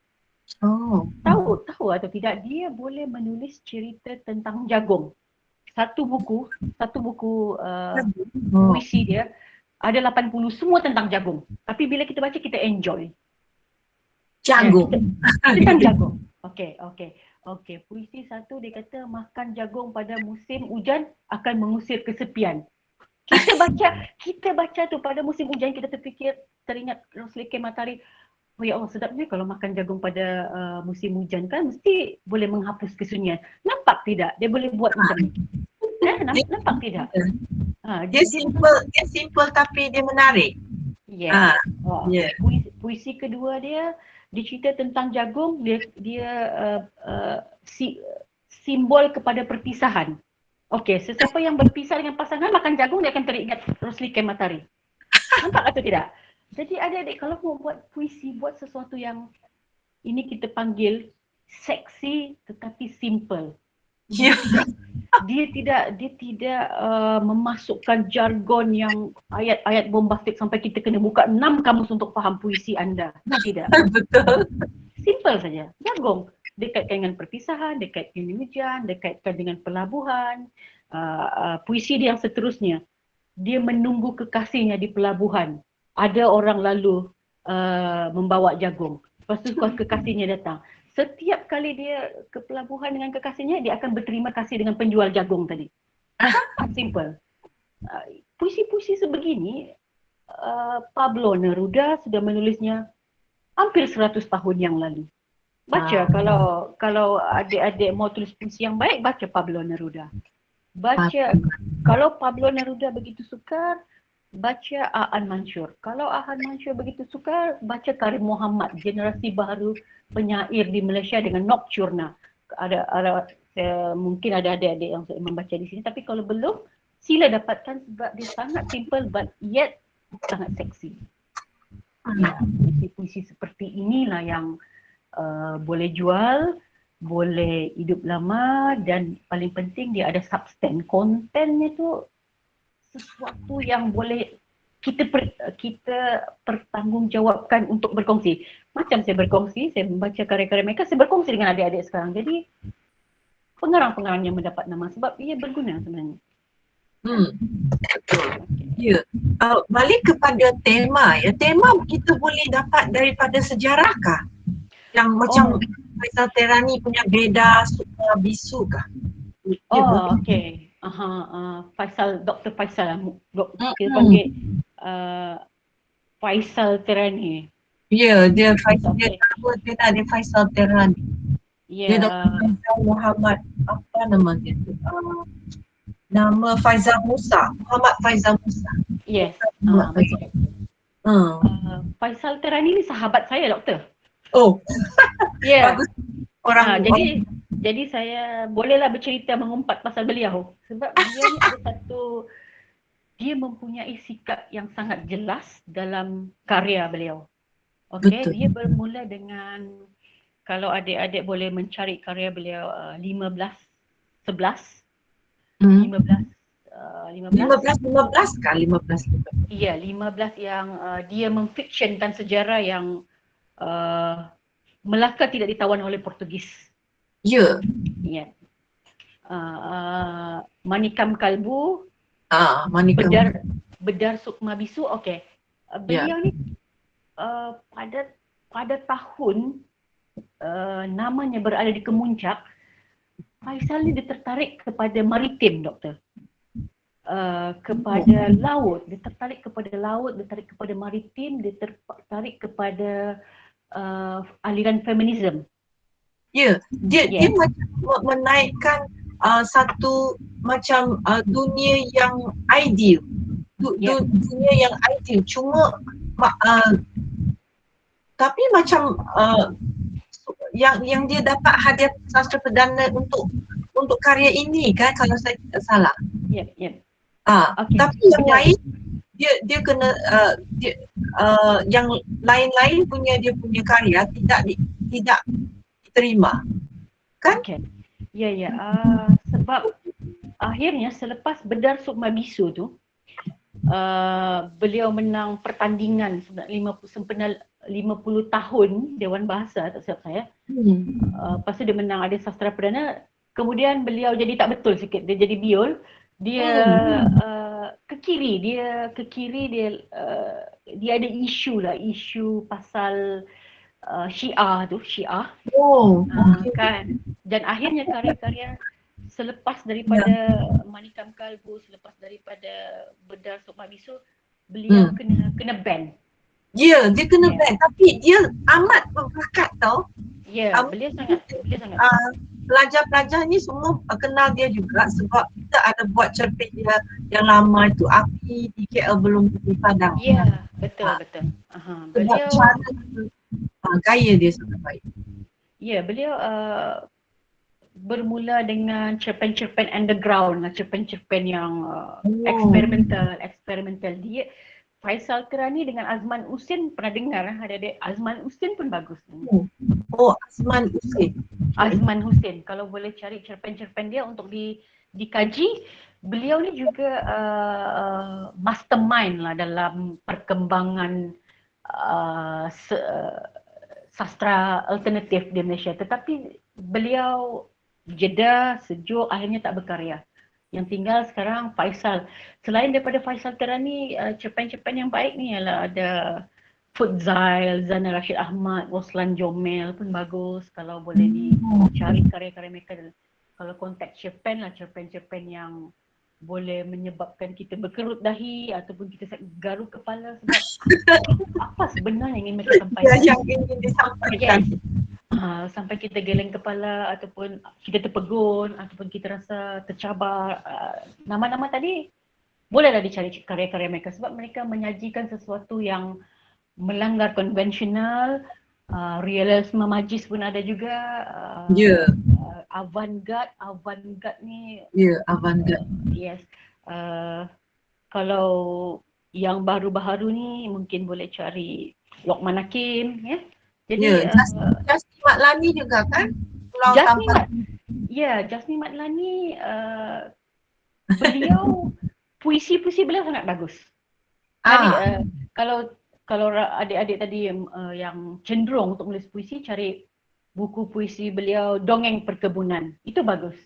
Tahu atau tidak, dia boleh menulis cerita tentang jagung. Satu buku puisi dia ada 80 semua tentang jagung. Tapi bila kita baca kita enjoy. Jagung. Tentang jagung. Okey. Puisi satu dia kata makan jagung pada musim hujan akan mengusir kesepian. Kita baca tu pada musim hujan, kita teringat Rosli Kematari. Oh ya Allah, sedapnya kalau makan jagung pada musim hujan kan mesti boleh menghapus kesunyian. Nampak tidak? Dia boleh buat macam ni. Nampak tidak? Dia simple tapi dia menarik. Puisi kedua dia cerita tentang jagung, dia simbol kepada perpisahan. Okey, sesiapa yang berpisah dengan pasangan makan jagung dia akan teringat Rosli Kematari. Nampak atau tidak? Jadi adik-adik kalau mau buat puisi, buat sesuatu yang ini kita panggil seksi tetapi simple. Dia tidak memasukkan jargon yang ayat-ayat bombastik sampai kita kena buka 6 kamus untuk faham puisi anda. Tidak. Betul. Simple saja. Jagung. Dikaitkan dengan perpisahan, dikaitkan dengan hujan, dikaitkan dengan pelabuhan. Puisi dia yang seterusnya, dia menunggu kekasihnya di pelabuhan. Ada orang lalu membawa jagung. Lepas tu kekasihnya datang. Setiap kali dia ke pelabuhan dengan kekasihnya, dia akan berterima kasih dengan penjual jagung tadi. Simple. Puisi-puisi sebegini, Pablo Neruda sudah menulisnya hampir 100 tahun yang lalu. Baca, kalau adik-adik mau tulis puisi yang baik, baca Pablo Neruda. Baca, kalau Pablo Neruda begitu sukar, baca Aan Mansur. Kalau Aan Mansur begitu sukar, baca Karim Muhammad, generasi baru penyair di Malaysia dengan Nocturna. Mungkin ada adik-adik yang membaca di sini, tapi kalau belum, sila dapatkan sebab dia sangat simple but yet sangat seksi. Puisi-puisi seperti inilah yang boleh jual, boleh hidup lama dan paling penting dia ada substan. Kontennya tu sesuatu yang boleh kita pertanggungjawabkan untuk berkongsi. Macam saya berkongsi, saya membaca karya-karya mereka, saya berkongsi dengan adik-adik sekarang. Jadi pengarang-pengarang yang mendapat nama sebab ia berguna sebenarnya. Betul. Ya. Balik kepada tema ya. Tema kita boleh dapat daripada sejarah kah? Yang macam Faisal Terani punya Beda Sukma Bisu kah? Okey. Faisal, Dr. Faisal, kita panggil Faisal Terani. Ya, dia Faisal, dia Faisal Terani. Ya. Dia Dr. Faisal Muhammad, apa nama dia tu? Nama Faizal Musa, Muhammad Faizal Musa. Yes. Faizal. Faisal Terani ni sahabat saya, doktor. Oh. Ya. Bagus. Orang jadi saya bolehlah bercerita mengumpat pasal beliau sebab beliau ni ada satu, dia mempunyai sikap yang sangat jelas dalam karya beliau. Okey, dia bermula dengan, kalau adik-adik boleh mencari karya beliau 15 kah? 15. Iya, 15 yang dia memfiksionkan sejarah yang Melaka tidak ditawan oleh Portugis. Ya. Ya. Manikam Kalbu, Manikam. Bedar Sukma Bisu, okey. Beliau ni pada tahun namanya berada di Kemuncak, Faisal ni dia tertarik kepada maritim, doktor. Kepada laut, dia tertarik kepada laut, dia tertarik kepada maritim, dia tertarik kepada aliran feminisme. Ya, dia macam menaikkan satu macam dunia yang ideal. Dunia yang ideal. Cuma tapi macam yang dia dapat hadiah sastra perdana untuk karya ini kan, kalau saya tidak salah. Ya. Tapi yang lain dia kena yang lain-lain dia punya karya tidak diterima kan? Okay. Ya. Sebab akhirnya selepas Bedar Sukma Bisu tu beliau menang pertandingan sempena 50 tahun Dewan Bahasa, tak silap saya. Lepas tu dia menang ada sastra perdana. Kemudian beliau jadi tak betul sikit, dia jadi biol. Dia ke kiri, dia ada isu pasal Syiah. Kan. Dan akhirnya karya-karya selepas daripada Manikam Kalbu, selepas daripada Bedar Sukma Bisu, beliau kena ban. Ya, dia kena ban, tapi dia amat berbakat tau. Ya, beliau sangat. Pelajar-pelajar ni semua kenal dia juga sebab kita ada buat cerpen dia yang lama itu, Api di KL Belum Padang. Ya, betul. Beliau gaya dia sangat baik. Ya, beliau bermula dengan cerpen-cerpen underground, cerpen-cerpen yang eksperimental. Dia Faisal Terani dengan Azman Husin, pernah dengar adik-adik? Azman Husin pun bagus. Azman Husin. Kalau boleh cari cerpen-cerpen dia untuk dikaji, beliau ni juga mastermind lah dalam perkembangan sastra alternatif di Malaysia. Tetapi beliau jeda, sejuk, akhirnya tak berkarya. Yang tinggal sekarang Faisal. Selain daripada Faisal Terani, cerpen-cerpen yang baik ni ialah ada Fuzail, Zana Rashid Ahmad, Roslan Jomel pun bagus. Kalau boleh dicari karya-karya mereka. Kalau konteks cerpen lah, cerpen-cerpen yang boleh menyebabkan kita berkerut dahi ataupun kita garuk kepala sebab apa sebenarnya yang ingin mereka sampaikan. Yang ingin disampaikan. Sampai kita geleng kepala ataupun kita terpegun ataupun kita rasa tercabar. Nama-nama tadi bolehlah dicari karya-karya mereka sebab mereka menyajikan sesuatu yang melanggar konvensional. Realisme majis pun ada juga. Avant-garde ni. Avant-garde. Yes. Kalau yang baru-baru ni mungkin boleh cari Lokman Hakim, ya. Jadi Ya, Jasni Matlani juga kan? Pulau Jasni Tampan. Jasni Matlani beliau puisi-puisi beliau sangat bagus. Cari kalau adik-adik tadi yang cenderung untuk menulis puisi, cari buku puisi beliau Dongeng Perkebunan. Itu bagus.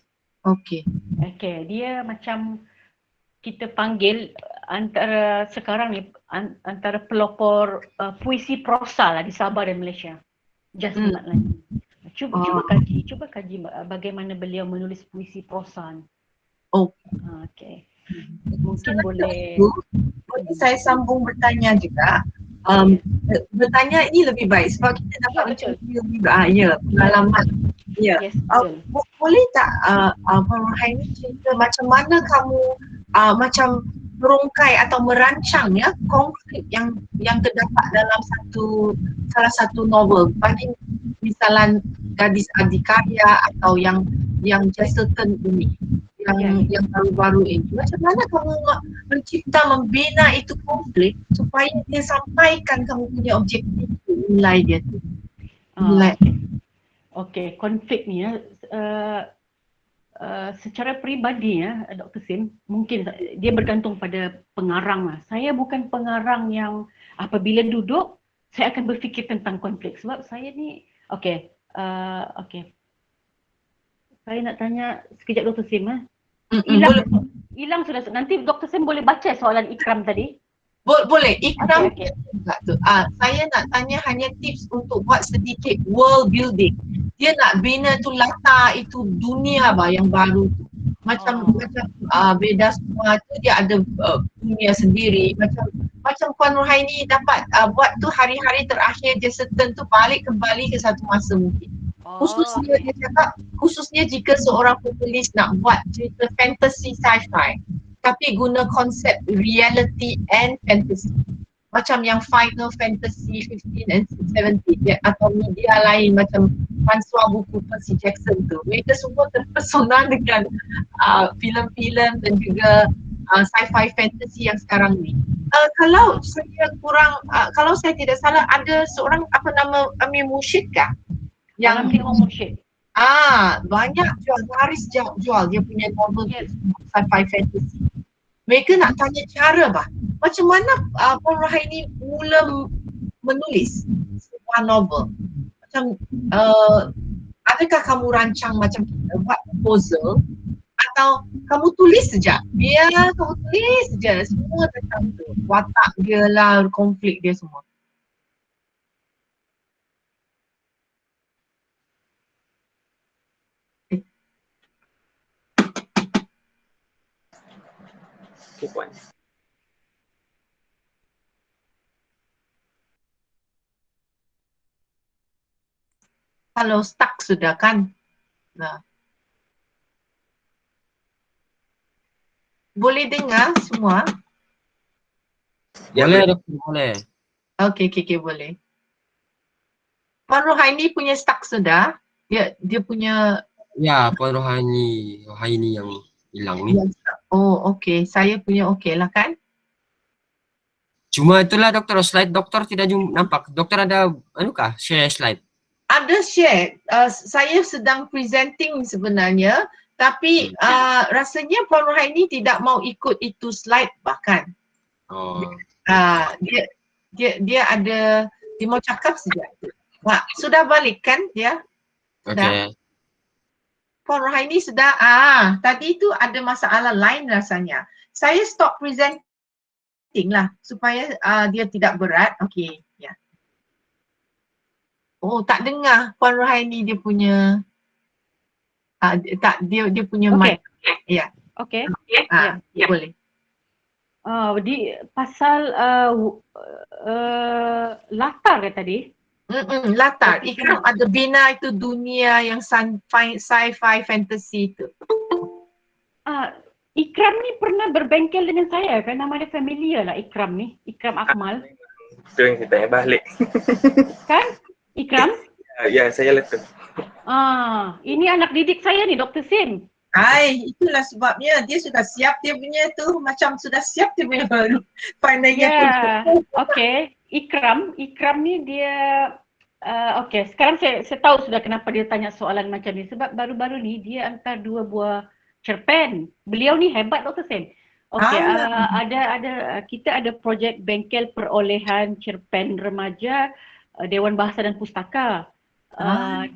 Okey. Okey, dia macam kita panggil antara sekarang ni antara pelopor puisi prosa lah di Sabah dan Malaysia. Jasni Matlani. Cuba kaji bagaimana beliau menulis puisi prosa ni. Okey. Mungkin boleh saya sambung bertanya juga. Bertanya ini lebih baik sebab kita dapat mencari lebih baik pengalaman. Ya. Yes, betul. Boleh tak Puan Rohaini cerita macam mana kamu macam merungkai atau merancang ya konflik yang terdapat dalam salah satu novel bagi misalan Gadis Adikaya atau yang Chesterton ini yang baru-baru ini. Macam mana kamu membina itu konflik supaya dia sampaikan kamu punya objektif nilai dia tu. Okey, konflik ni secara peribadi Dr. Sim, mungkin dia bergantung pada pengarang lah. Saya bukan pengarang yang apabila duduk saya akan berfikir tentang konflik sebab saya ni okey. Saya nak tanya sekejap Dr. Sim hilang sudah. Nanti Dr. Sim boleh baca soalan Ikram tadi. Boleh. Ikram okay. Saya nak tanya hanya tips untuk buat sedikit world building. Dia nak bina tu latar itu dunia yang baru tu. Macam beda semua tu dia ada dunia sendiri. Macam Puan Rohaini dapat buat tu hari-hari terakhir dia tu balik kembali ke satu masa mungkin. Khususnya dia cakap, khususnya jika seorang penulis nak buat cerita fantasy sci-fi tapi guna konsep reality and fantasy. Macam yang Final Fantasy 15 and 17 atau media lain macam François buku Percy Jackson tu. Mereka semua terpesona dengan filem-filem dan juga sci-fi fantasy yang sekarang ni. Kalau saya tidak salah ada seorang apa nama Amir Mushid kah? Yang Amir Mushid. Banyak laris jual dia punya novel sci-fi fantasy. Mereka nak tanya cara macam mana Puan Rohaini mula menulis sebuah novel. Macam adakah kamu rancang macam kita buat proposal atau kamu tulis saja? Kamu tulis saja semua tentang tu. Watak dia lah, konflik dia semua. Puan. Kalau stuck sudah kan? Boleh dengar semua? Boleh doktor, boleh. Okey, boleh. Puan Rohaini punya stuck sudah? Dia punya Puan Rohaini yang hilang ni. Okey. Saya punya okey lah kan? Cuma itulah doktor, slide doktor tidak nampak. Doktor ada share slide? Ada share. Saya sedang presenting sebenarnya tapi rasanya Puan Rohaini tidak mau ikut itu slide bahkan. Dia ada dia mau cakap saja. Sudah balik kan dia? Okey. Puan Rohaini sudah tadi tu ada masalah lain rasanya. Saya stop presenting lah supaya dia tidak berat. Okey, ya. Tak dengar Puan Rohaini dia punya dia punya mic. Ya. Okey. Boleh. Di pasal latar tadi. Latar. Ikram ada bina itu dunia yang sci-fi fantasy itu. Ikram ni pernah berbengkel dengan saya kan, nama dia familiar lah Ikram ni. Ikram Akmal. Itu yang saya tanya balik. Kan? Ikram? Ya, saya letak. Ini anak didik saya ni Dr. Sim. Itulah sebabnya dia sudah siap dia punya tu, macam sudah siap dia punya pandangan. Okey. Ikram ni dia Okey, sekarang saya tahu sudah kenapa dia tanya soalan macam ni. Sebab baru-baru ni dia hantar 2 buah cerpen. Beliau ni hebat Dr. Sen. Okey, kita ada projek bengkel perolehan cerpen remaja Dewan Bahasa dan Pustaka.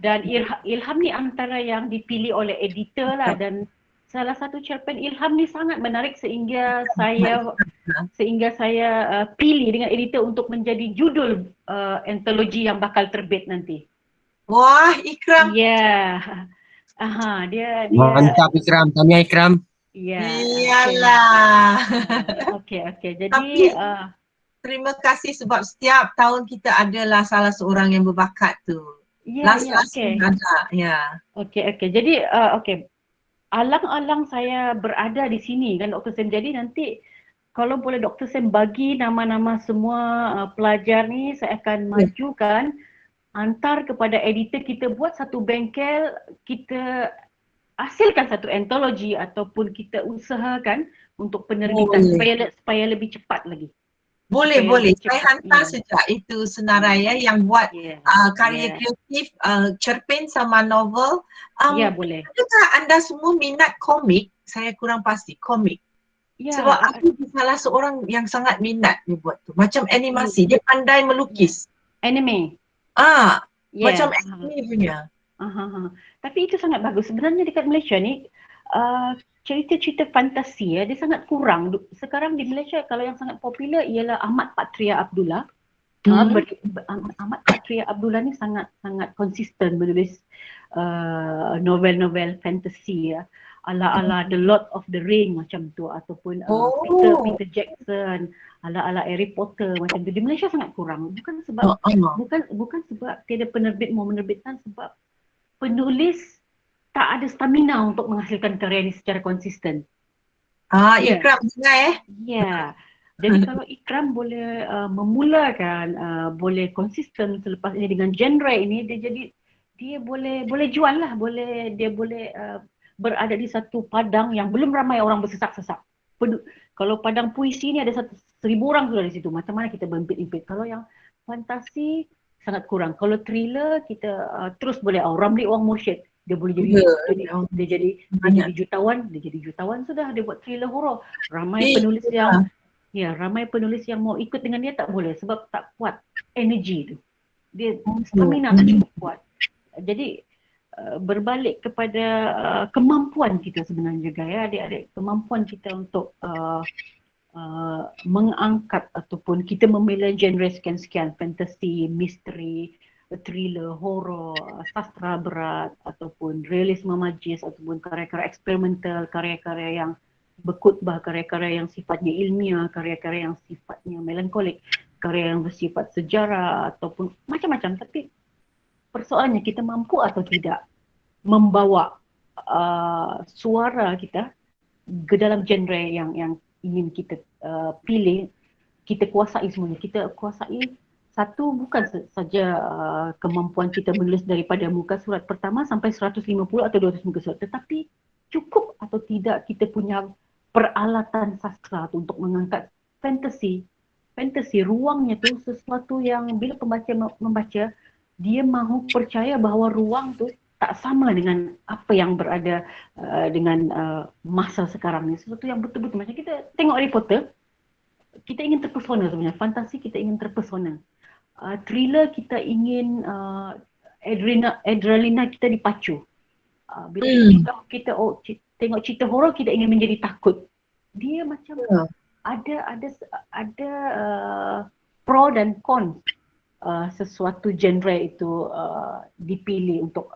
Dan Ilham ni antara yang dipilih oleh editor lah, dan salah satu cerpen Ilham ni sangat menarik sehingga saya pilih dengan editor untuk menjadi judul antologi yang bakal terbit nanti. Wah, Ikram. Ya. Dia Mantap Ikram, tahniah Ikram. ya. Iyalah. Okey. Jadi Tapi terima kasih sebab setiap tahun kita adalah salah seorang yang berbakat tu. Last okey. ada, ya. Okey. Jadi okey. Alang-alang saya berada di sini kan Dr. Sem. Jadi nanti kalau boleh Dr. Sem bagi nama-nama semua pelajar ni, saya akan majukan, hantar kepada editor, kita buat satu bengkel, kita hasilkan satu antologi ataupun kita usahakan untuk penerbitan supaya lebih cepat lagi. Boleh. Saya hantar sejak itu senarai yang buat karya kreatif, cerpen sama novel. Boleh. Adakah anda semua minat komik? Saya kurang pasti, komik. Sebab aku salah seorang yang sangat minat dia buat tu. Macam animasi, dia pandai melukis. Anime. Macam anime punya. Tapi itu sangat bagus. Sebenarnya dekat Malaysia ni cerita-cerita fantasi dia sangat kurang. Sekarang di Malaysia kalau yang sangat popular ialah Ahmad Patria Abdullah. Ahmad Patria Abdullah ni sangat konsisten menulis novel-novel fantasi ala-ala The Lord of the Ring macam tu, ataupun Peter Jackson, ala-ala Harry Potter macam tu. Di Malaysia sangat kurang. Bukan sebab tiada penerbit mau menerbitkan, sebab penulis tak ada stamina untuk menghasilkan karya ini secara konsisten. Ikram dengar Ya. Jadi kalau Ikram boleh memulakan, boleh konsisten selepas ini dengan genre ini, dia boleh jual lah, dia boleh berada di satu padang yang belum ramai orang bersesak-sesak. Kalau padang puisi ni ada 1,000 orang sudah di situ. Macam mana kita berimpit-impit? Kalau yang fantasi sangat kurang. Kalau thriller kita terus boleh Ramli Wang Mursyid. Dia boleh jadi jutawan sudah, dia buat thriller horror. Ramai penulis yang mau ikut dengan dia tak boleh sebab tak kuat energi tu. Dia stamina tak cukup kuat. Jadi berbalik kepada kemampuan kita sebenarnya juga adik-adik, kemampuan kita untuk mengangkat ataupun kita memilih genre sekian-sekian, fantasi, misteri, thriller, horror, sastra berat ataupun realisme magis ataupun karya-karya eksperimental, karya-karya yang berkhutbah, karya-karya yang sifatnya ilmiah, karya-karya yang sifatnya melankolik, karya yang bersifat sejarah ataupun macam-macam. Tapi persoalannya kita mampu atau tidak membawa suara kita ke dalam genre yang ingin kita pilih, kita kuasai semuanya. Kita kuasai satu, bukan saja kemampuan kita menulis daripada muka surat pertama sampai 150 atau 200 muka surat, tetapi cukup atau tidak kita punya peralatan sastra untuk mengangkat fantasi. Ruangnya tu sesuatu yang bila pembaca membaca, dia mahu percaya bahawa ruang tu tak sama dengan apa yang berada dengan masa sekarang ni. Sesuatu yang betul-betul macam kita tengok Harry Potter, kita ingin terpesona sebenarnya. Fantasi kita ingin terpesona. Thriller kita ingin adrenalina kita dipacu. Bila kita tengok cerita horror, kita ingin menjadi takut. Dia macam ada pro dan con sesuatu genre itu dipilih untuk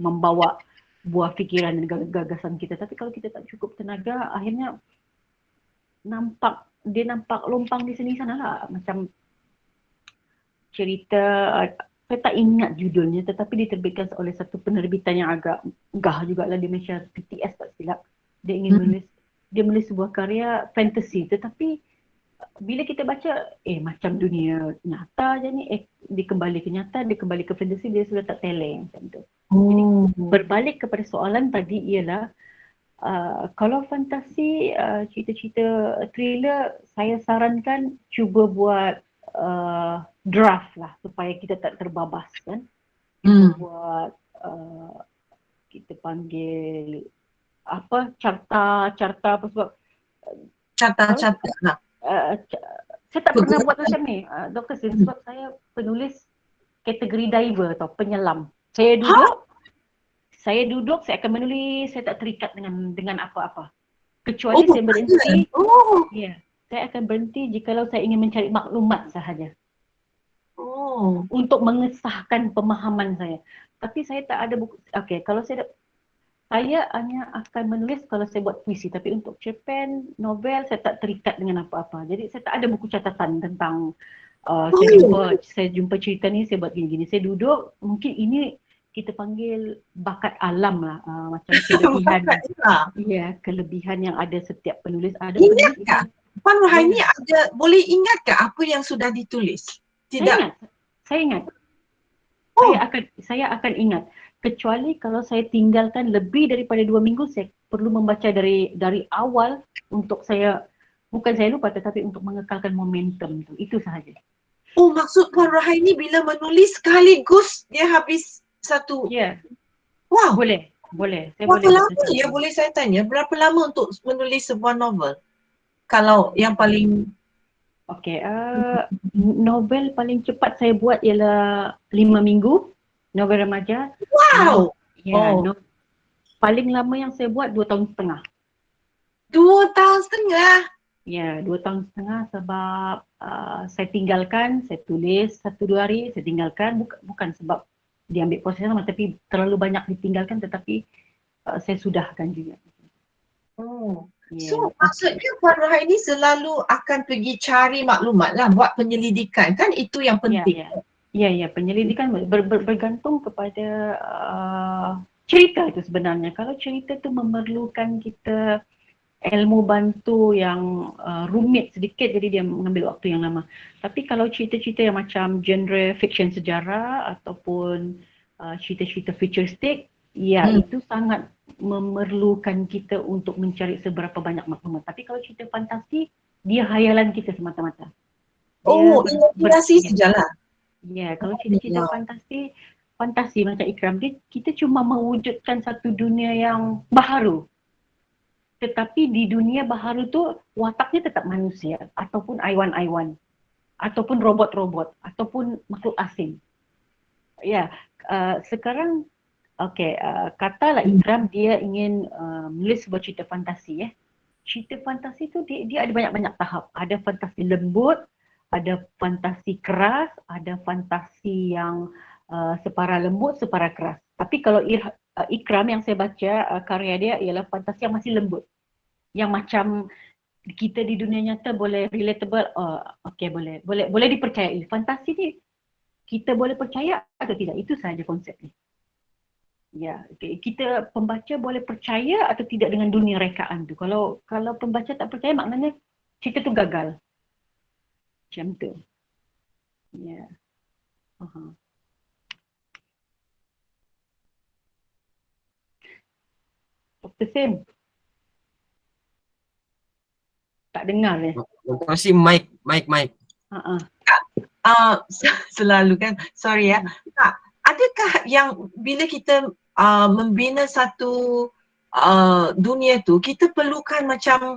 membawa buah fikiran dan gagasan kita. Tapi kalau kita tak cukup tenaga, akhirnya nampak lompang di sini sana lah. Macam cerita, saya tak ingat judulnya, tetapi diterbitkan oleh satu penerbitan yang agak gah jugalah di Malaysia, PTS tak silap. Dia ingin menulis sebuah karya fantasi, tetapi bila kita baca, macam dunia nyata je ni, dia kembali ke nyata, dia kembali ke fantasi, dia sudah tak teleng macam tu. Jadi berbalik kepada soalan tadi ialah, kalau fantasi, cerita-cerita thriller, saya sarankan cuba buat draft lah supaya kita tak terbabas kan. Hmm. Buat kita panggil apa, carta apa, sebab Catat lah. saya tak pernah buat Pergerakan. macam ni, Dr. Sin, sebab saya penulis kategori diver atau penyelam. Saya duduk, saya akan menulis, saya tak terikat dengan apa-apa. Kecuali saya berhenti, saya akan berhenti jikalau saya ingin mencari maklumat sahaja. Untuk mengesahkan pemahaman saya. Tapi saya tak ada buku. Okey, kalau saya hanya akan menulis kalau saya buat puisi, tapi untuk cerpen, novel, saya tak terikat dengan apa-apa. Jadi saya tak ada buku catatan tentang saya jumpa cerita ni, saya buat gini-gini. Saya duduk, mungkin ini kita panggil bakat alam lah, macam kelebihan. Ya, kelebihan yang ada setiap penulis. Ada Ingat penulis tak? Puan Rohaini boleh ingat tak apa yang sudah ditulis? Tidak. Saya ingat. Saya akan ingat. Kecuali kalau saya tinggalkan lebih daripada 2 minggu, saya perlu membaca dari awal untuk saya, bukan saya lupa tetapi untuk mengekalkan momentum tu. Itu sahaja. Oh, maksud Puan Rohaini bila menulis sekaligus dia habis satu. Ya. Wow. Boleh. Saya Berapa boleh lama ya, boleh saya tanya? Berapa lama untuk menulis sebuah novel? Kalau yang paling novel paling cepat saya buat ialah 5 minggu, novel remaja. Wow. Paling lama yang saya buat 2 tahun setengah. 2 tahun setengah? Ya, 2 tahun setengah sebab saya tinggalkan, saya tulis 1-2 hari, saya tinggalkan, bukan sebab diambil proses lama, tapi terlalu banyak ditinggalkan, tetapi saya sudahkan juga. So maksudnya Puan Rohaini selalu akan pergi cari maklumat lah, buat penyelidikan, kan itu yang penting. Ya, penyelidikan bergantung kepada cerita itu sebenarnya. Kalau cerita itu memerlukan kita ilmu bantu yang rumit sedikit, jadi dia mengambil waktu yang lama. Tapi kalau cerita-cerita yang macam genre fiction sejarah ataupun cerita-cerita futuristik, itu sangat memerlukan kita untuk mencari seberapa banyak maklumat. Tapi kalau cerita fantasi, dia hayalan kita semata-mata. Imajinasi sajalah. Ya, kalau cerita-cerita fantasi macam Ikram, kita cuma mewujudkan satu dunia yang baharu. Tetapi di dunia baharu tu wataknya tetap manusia ataupun aiwan-aiwan ataupun robot-robot ataupun makhluk asing. Ya, sekarang katalah Ikram dia ingin menulis sebuah cerita fantasi. Cerita fantasi tu dia ada banyak-banyak tahap. Ada fantasi lembut, ada fantasi keras, ada fantasi yang separa lembut, separa keras. Tapi kalau Ikram yang saya baca karya dia ialah fantasi yang masih lembut. Yang macam kita di dunia nyata boleh relatable, boleh dipercayai. Fantasi ni kita boleh percaya atau tidak, itu sahaja konsepnya. Ya, kita pembaca boleh percaya atau tidak dengan dunia rekaan tu. Kalau pembaca tak percaya, maknanya cerita tu gagal. Macam tu. Ya. Dr. Sim. Tak dengar ya? Dr. Sim, mic. Selalu kan, sorry ya. Adakah yang bila kita membina satu dunia tu, kita perlukan macam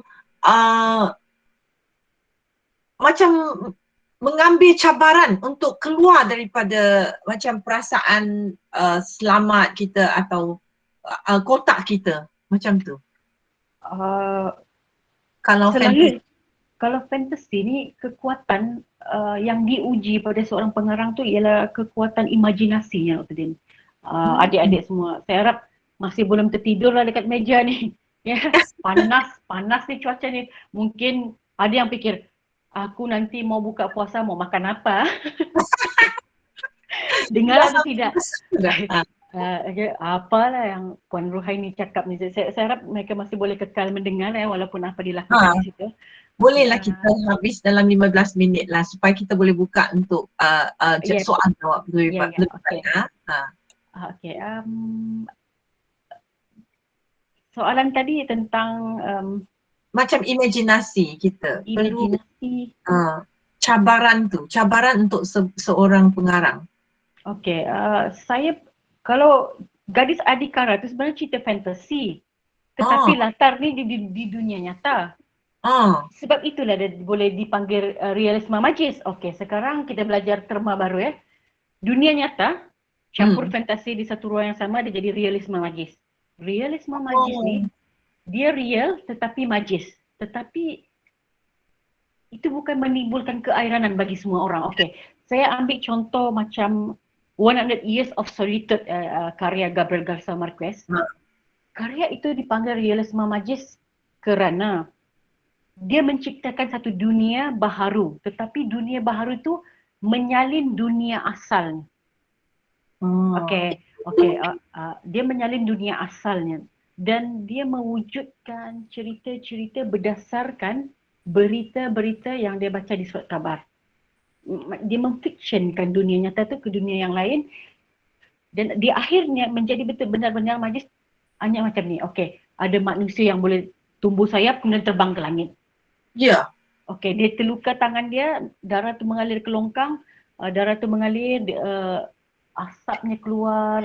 mengambil cabaran untuk keluar daripada macam perasaan selamat kita atau kotak kita, macam tu? Kalau fantasi ni kekuatan yang diuji pada seorang pengarang tu ialah kekuatan imajinasinya, Dr. Din. Adik-adik semua, saya harap masih belum tertidur lah dekat meja ni. Ya, panas ni cuaca ni. Mungkin ada yang fikir, aku nanti mau buka puasa mau makan apa? Dengar atau tidak? Apalah yang Puan Rohaini cakap ni. Saya harap mereka masih boleh kekal mendengar walaupun apa dilakukan di situ. Bolehlah kita habis dalam 15 minit lah supaya kita boleh buka untuk soal jawab lebih banyak. Soalan tadi tentang macam imajinasi kita. Imajinasi. cabaran untuk seorang pengarang? Okey, saya kalau Gadis Adhikara tu sebenarnya cerita fantasi. Tetapi latar ni di dunia nyata. Sebab itulah dia boleh dipanggil realisme magis. Okey, sekarang kita belajar terma baru ya. Dunia nyata campur fantasi di satu ruang yang sama, dia jadi realisme magis. Realisme magis ni dia real tetapi magis. Tetapi itu bukan menimbulkan keairanan bagi semua orang. Okey, saya ambil contoh macam 100 Years of Solitude karya Gabriel Garcia Marquez. Karya itu dipanggil realisme magis kerana dia menciptakan satu dunia baharu, tetapi dunia baharu itu menyalin dunia asalnya. Okey, dia menyalin dunia asalnya dan dia mewujudkan cerita-cerita berdasarkan berita-berita yang dia baca di surat khabar. Dia memfiksionkan dunia nyata tu ke dunia yang lain dan di akhirnya menjadi betul benar-benar magis hanya macam ni. Okey, ada manusia yang boleh tumbuh sayap kemudian terbang ke langit. Ya. Okey, dia terluka tangan dia, darah tu mengalir ke longkang, darah tu mengalir, asapnya keluar,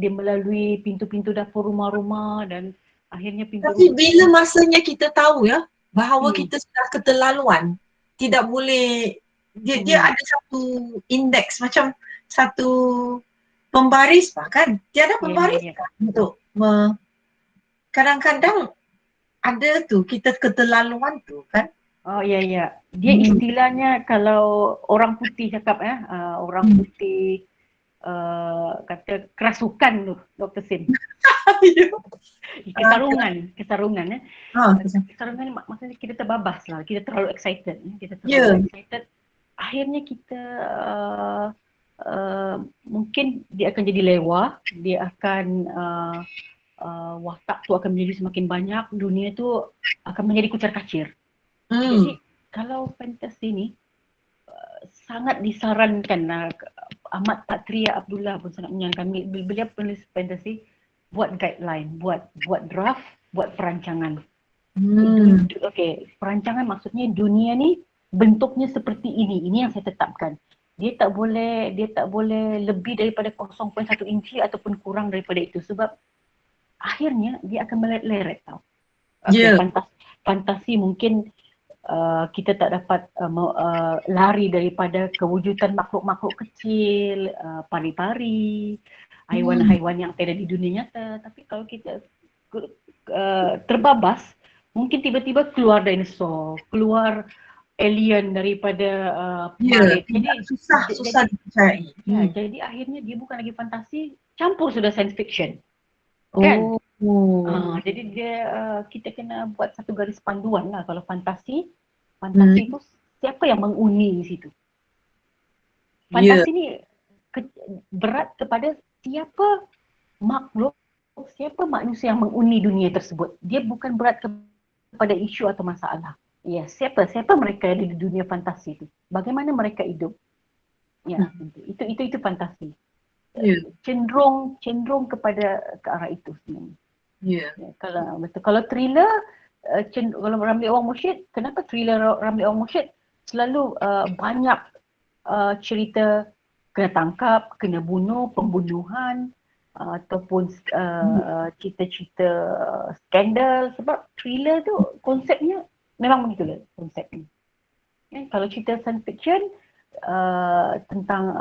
dia melalui pintu-pintu dapur rumah-rumah dan akhirnya pintu Tapi bila masanya kita tahu ya bahawa kita sudah keterlaluan, tidak boleh, dia ada satu indeks macam satu pembaris bahkan. Tiada pembaris kan untuk kadang-kadang ada tu kita keterlaluan tu kan. Oh ya. Dia istilahnya kalau orang putih cakap orang putih kata kerasukan tu Dr. Sim. Kesarungan ya. Kesarungan ni maksudnya kita terbabas lah, kita terlalu excited. Excited. Akhirnya kita mungkin dia akan jadi lewa, dia akan watak tu akan menjadi semakin banyak, dunia tu akan menjadi kucar-kacir. Jadi kalau fantasi ni sangat disarankan, Ahmad Patria Abdullah pun sangat menyarankan, beliau penulis fantasi buat guideline, buat draft, buat perancangan. Okey, perancangan maksudnya dunia ni bentuknya seperti ini yang saya tetapkan. Dia tak boleh lebih daripada 0.1 inci ataupun kurang daripada itu sebab akhirnya dia akan meleret tau. Fantasi mungkin kita tak dapat lari daripada kewujudan makhluk-makhluk kecil, pari-pari, haiwan-haiwan yang ada di dunia nyata. Tapi kalau kita terbabas, mungkin tiba-tiba keluar dinosaur, keluar alien daripada planet. Jadi susah dipercayai. Jadi akhirnya dia bukan lagi fantasi, campur sudah science fiction. Kan? Jadi kita kena buat satu garis panduan lah kalau fantasi itu siapa yang menguni di situ. Fantasi ni berat kepada siapa makhluk, siapa manusia yang menguni dunia tersebut. Dia bukan berat kepada isu atau masalah. Ya, siapa mereka di dunia fantasi itu? Bagaimana mereka hidup? Ya, itu fantasi. Cenderung kepada ke arah itu sebenarnya. Kalau thriller, kalau Ramli Awang Mursyid, kenapa thriller Ramli Awang Mursyid selalu banyak cerita kena tangkap, kena bunuh, pembunuhan ataupun cerita-cerita skandal, sebab thriller tu konsepnya memang begitulah konsepnya. Kalau cerita science fiction tentang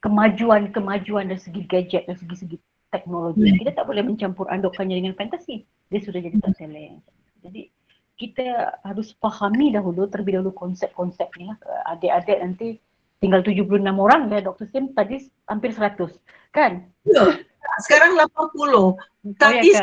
kemajuan dari segi gadget, dari segi teknologi, kita tak boleh mencampur adukkannya dengan fantasi. Dia sudah jadi tak seleng. Jadi kita harus fahami terlebih dahulu konsep-konsep ni lah. Adik-adik nanti tinggal 76 orang ya, Dr. Sim tadi hampir 100 kan? Ya, sekarang 80. Tadi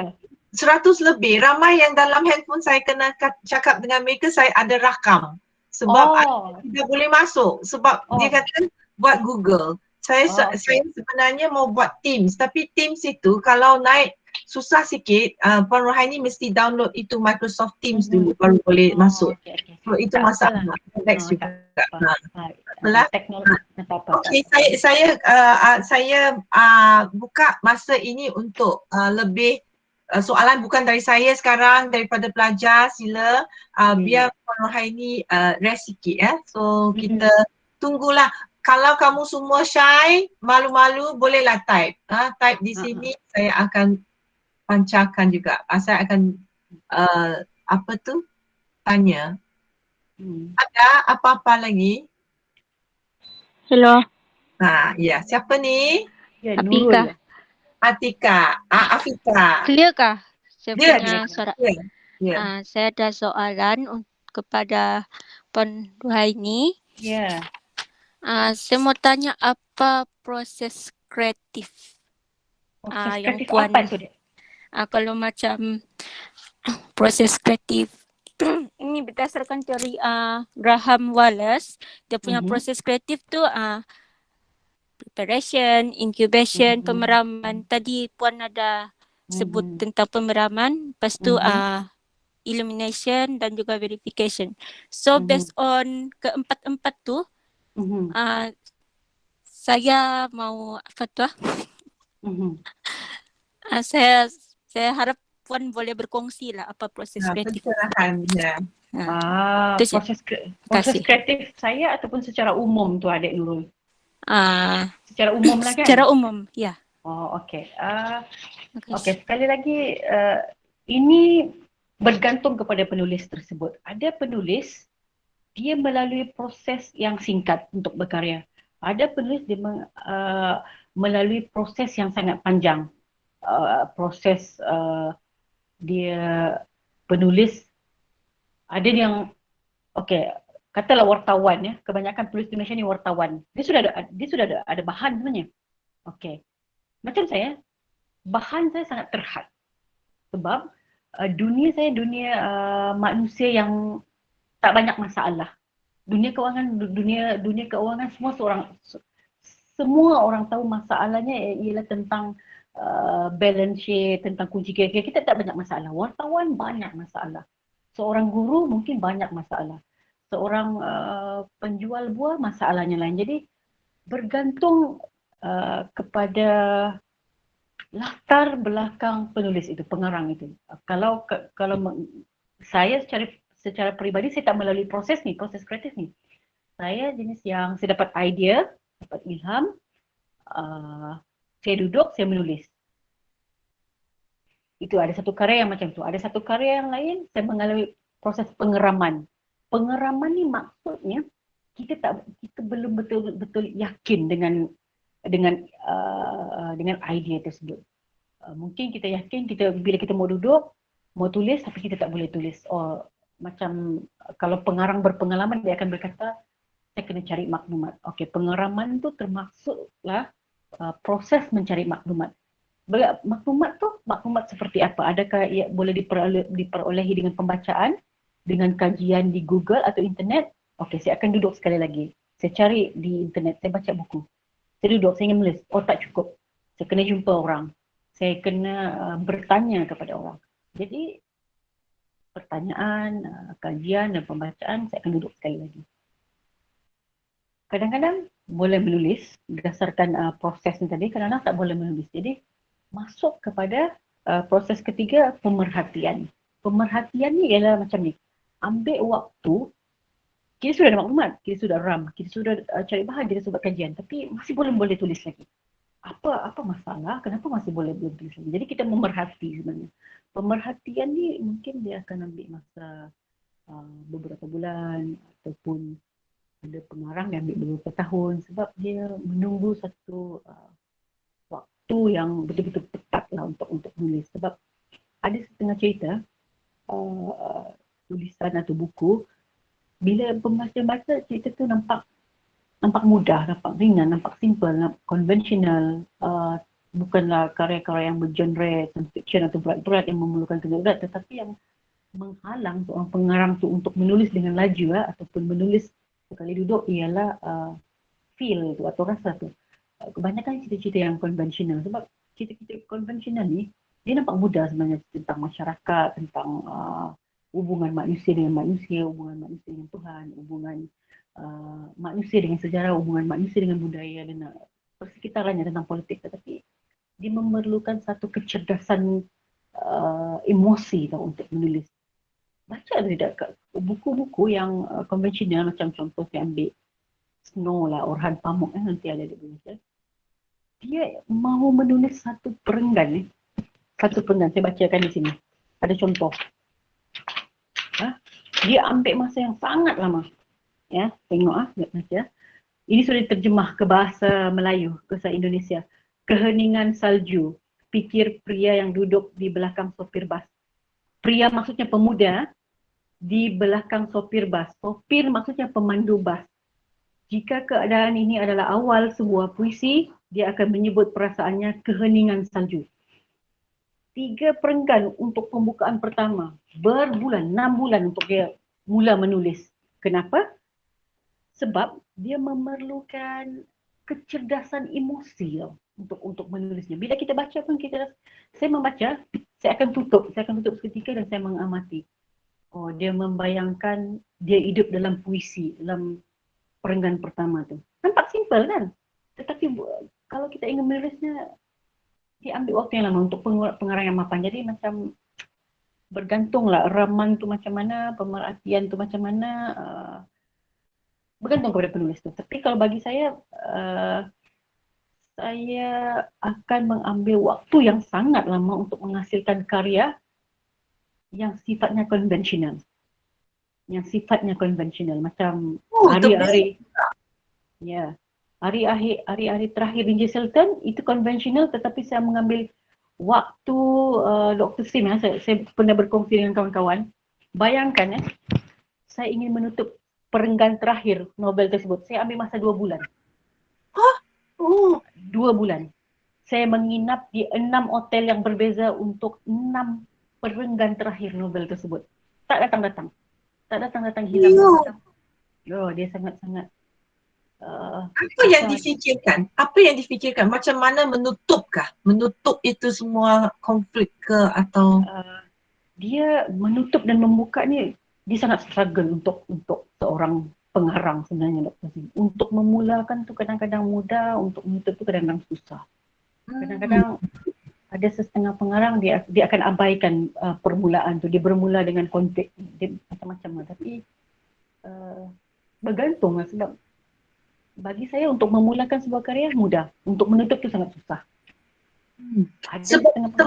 100 lebih. Ramai yang dalam handphone saya kena cakap dengan mereka, saya ada rakam. Sebab tidak boleh masuk. Sebab dia kata buat Google. Saya sebenarnya mau buat Teams, tapi Teams itu kalau naik susah sikit, Puan Rohaini mesti download itu Microsoft Teams dulu baru boleh masuk. So itu masalah. Next juga. Okey, saya buka masa ini untuk lebih soalan bukan dari saya sekarang, daripada pelajar, sila biar Puan Rohaini rest sikit ya. So kita tunggulah. Kalau kamu semua shy, malu-malu, bolehlah type. Type di sini, saya akan pancarkan juga. Saya akan apa tu, tanya. Ada apa-apa lagi? Hello, Ya, siapa ni? Ya, Apika. Nurul. Atika, Afika. Clear kah saya Clear, punya clear. suara? Ya. Saya ada soalan kepada Puan Ruhaini. Ya. Saya mau tanya apa proses kreatif Proses yang kreatif Puan, apa tu dia? kalau macam proses kreatif ini berdasarkan teori Graham Wallace, dia punya proses kreatif tu preparation, incubation, pemeraman. Tadi Puan ada sebut tentang pemeraman, lepas tu illumination dan juga verification. So based on keempat-empat tu, saya mau apa tu? Saya harap Puan boleh berkongsi lah apa proses kreatif. Pencerahan, ya. Proses kreatif saya ataupun secara umum tu Adik Nurul? Secara umum lah kan? Secara umum, ya. Oh, okey. Okey, sekali lagi ini bergantung kepada penulis tersebut. Ada penulis dia melalui proses yang singkat untuk berkarya. Ada penulis dia melalui proses yang sangat panjang. Proses dia penulis ada yang katalah wartawan ya, kebanyakan penulis di Malaysia ni wartawan. Dia sudah ada bahan sebenarnya. Okey. Macam saya, bahan saya sangat terhad. Sebab dunia saya dunia manusia yang tak banyak masalah. Dunia keuangan semua orang tahu masalahnya ialah tentang balance sheet, tentang kunci kira-kira. Kita tak banyak masalah. Wartawan banyak masalah. Seorang guru mungkin banyak masalah. Seorang penjual buah masalahnya lain. Jadi bergantung kepada latar belakang penulis itu, pengarang itu. Kalau saya secara peribadi saya tak melalui proses kreatif ni. Saya jenis yang saya dapat idea, dapat ilham, saya duduk, saya menulis. Itu ada satu karya yang macam tu. Ada satu karya yang lain, saya mengalami proses pengeraman. Pengeraman ni maksudnya kita belum betul-betul yakin dengan idea tersebut. Mungkin kita yakin bila kita mau duduk, mau tulis tapi kita tak boleh tulis. Macam kalau pengarang berpengalaman dia akan berkata saya kena cari maklumat. Okey, pengeraman tu termasuklah proses mencari maklumat. Maklumat seperti apa? Adakah ia boleh diperolehi dengan pembacaan, dengan kajian di Google atau internet? Okey, saya akan duduk sekali lagi. Saya cari di internet, saya baca buku. Saya duduk, saya ingin menulis. Tak cukup. Saya kena jumpa orang. Saya kena bertanya kepada orang. Jadi, pertanyaan, kajian dan pembacaan, saya akan duduk sekali lagi. Kadang-kadang boleh menulis berdasarkan proses ni tadi, kadang-kadang tak boleh menulis. Jadi, masuk kepada proses ketiga, pemerhatian. Pemerhatian ni ialah macam ni. Ambil waktu, kita sudah ada maklumat, kita sudah ram, kita sudah cari bahan, kita sudah buat kajian, tapi masih boleh tulis lagi. Apa masalah? Kenapa masih boleh belum tulis lagi? Jadi kita memerhati sebenarnya. Pemerhatian ni mungkin dia akan ambil masa beberapa bulan ataupun ada pengarang yang ambil beberapa tahun sebab dia menunggu satu waktu yang betul-betul tepat lah untuk menulis. Sebab ada setengah cerita tulisan atau buku, bila pembaca-baca cerita tu nampak mudah, nampak ringan, nampak simple, nampak konvensional, bukanlah karya-karya yang bergenre science fiction atau berat-berat yang memerlukan kerja berat, tetapi yang menghalang seorang pengarang tu untuk menulis dengan laju ataupun menulis sekali duduk ialah feel tu atau rasa tu. Kebanyakan cerita-cerita yang konvensional, sebab cerita-cerita konvensional ni dia nampak mudah sebenarnya, tentang masyarakat, tentang hubungan manusia dengan manusia, hubungan manusia dengan Tuhan, hubungan manusia dengan sejarah, hubungan manusia dengan budaya dan persekitarannya tentang politik. Tetapi dia memerlukan satu kecerdasan emosi tau untuk menulis. Baca tidak kat buku-buku yang konvensional macam contoh saya ambil Snow lah, Orhan Pamuk nanti ada di Indonesia. Dia mahu menulis satu perenggan ni. Satu perenggan, saya bacakan di sini. Ada contoh. Dia ambil masa yang sangat lama. Ya, tengok baca. Ini sudah diterjemah ke bahasa Melayu, ke bahasa Indonesia. Keheningan salju, pikir pria yang duduk di belakang sopir bas. Pria maksudnya pemuda, di belakang sopir bas. Sopir maksudnya pemandu bas. Jika keadaan ini adalah awal sebuah puisi, dia akan menyebut perasaannya keheningan salju. 3 perenggan untuk pembukaan pertama. Berbulan, 6 bulan untuk dia mula menulis. Kenapa? Sebab dia memerlukan kecerdasan emosi untuk menulisnya. Bila kita baca pun saya membaca, saya akan tutup seketika dan saya mengamati. Oh, dia membayangkan dia hidup dalam puisi, dalam perenggan pertama tu. Nampak simple kan? Tetapi kalau kita ingin menulisnya, dia ambil waktu yang lama untuk pengarang yang mapan. Jadi macam bergantunglah raman tu macam mana, pemerhatian tu macam mana, bergantung kepada penulis tu. Tapi kalau bagi saya akan mengambil waktu yang sangat lama untuk menghasilkan karya yang sifatnya konvensional. Macam hari-hari. Ya. Hari-hari terakhir Rinjai Sultan itu konvensional, tetapi saya mengambil waktu Dr. Sim, saya pernah berkongsi dengan kawan-kawan. Bayangkan saya ingin menutup perenggan terakhir novel tersebut. Saya ambil masa 2 bulan. 2 bulan. Saya menginap di 6 hotel yang berbeza untuk 6 perenggan terakhir novel tersebut. Tak datang-datang. Hilang. Dia sangat-sangat Apa yang difikirkan? Macam mana menutupkah? Menutup itu semua konflik ke atau dia menutup dan membuka ni, dia sangat struggle untuk seorang pengarang sebenarnya, Dr. Sim. Untuk memulakan tu kadang-kadang mudah, untuk menutup tu kadang-kadang susah. Kadang-kadang ada setengah pengarang dia akan abaikan permulaan tu. Dia bermula dengan konflik dia macam-macam lah. Tapi bergantung lah, sebab bagi saya untuk memulakan sebuah karya mudah, untuk menutup tu sangat susah. Sebab kita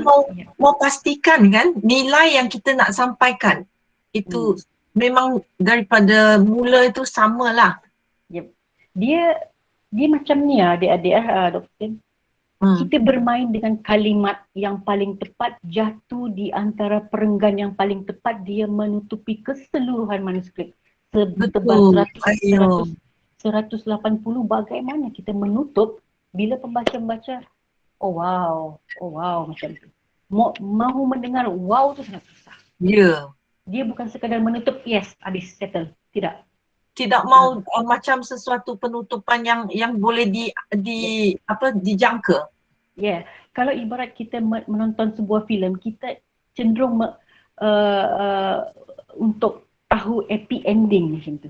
mau pastikan kan nilai yang kita nak sampaikan itu memang daripada mula itu samalah. Yep. Dia macam ni adik-adik Dr. Sim. Kita bermain dengan kalimat yang paling tepat, jatuh di antara perenggan yang paling tepat, dia menutupi keseluruhan manuskrip. Sebetebal 180, bagaimana kita menutup bila pembaca-membaca oh wow macam tu. Mahu mendengar wow tu sangat susah. Ya. Dia bukan sekadar menutup yes habis settle. Tidak mau macam sesuatu penutupan yang boleh dijangka. Ya, kalau ibarat kita menonton sebuah filem, kita cenderung untuk tahu happy ending macam tu.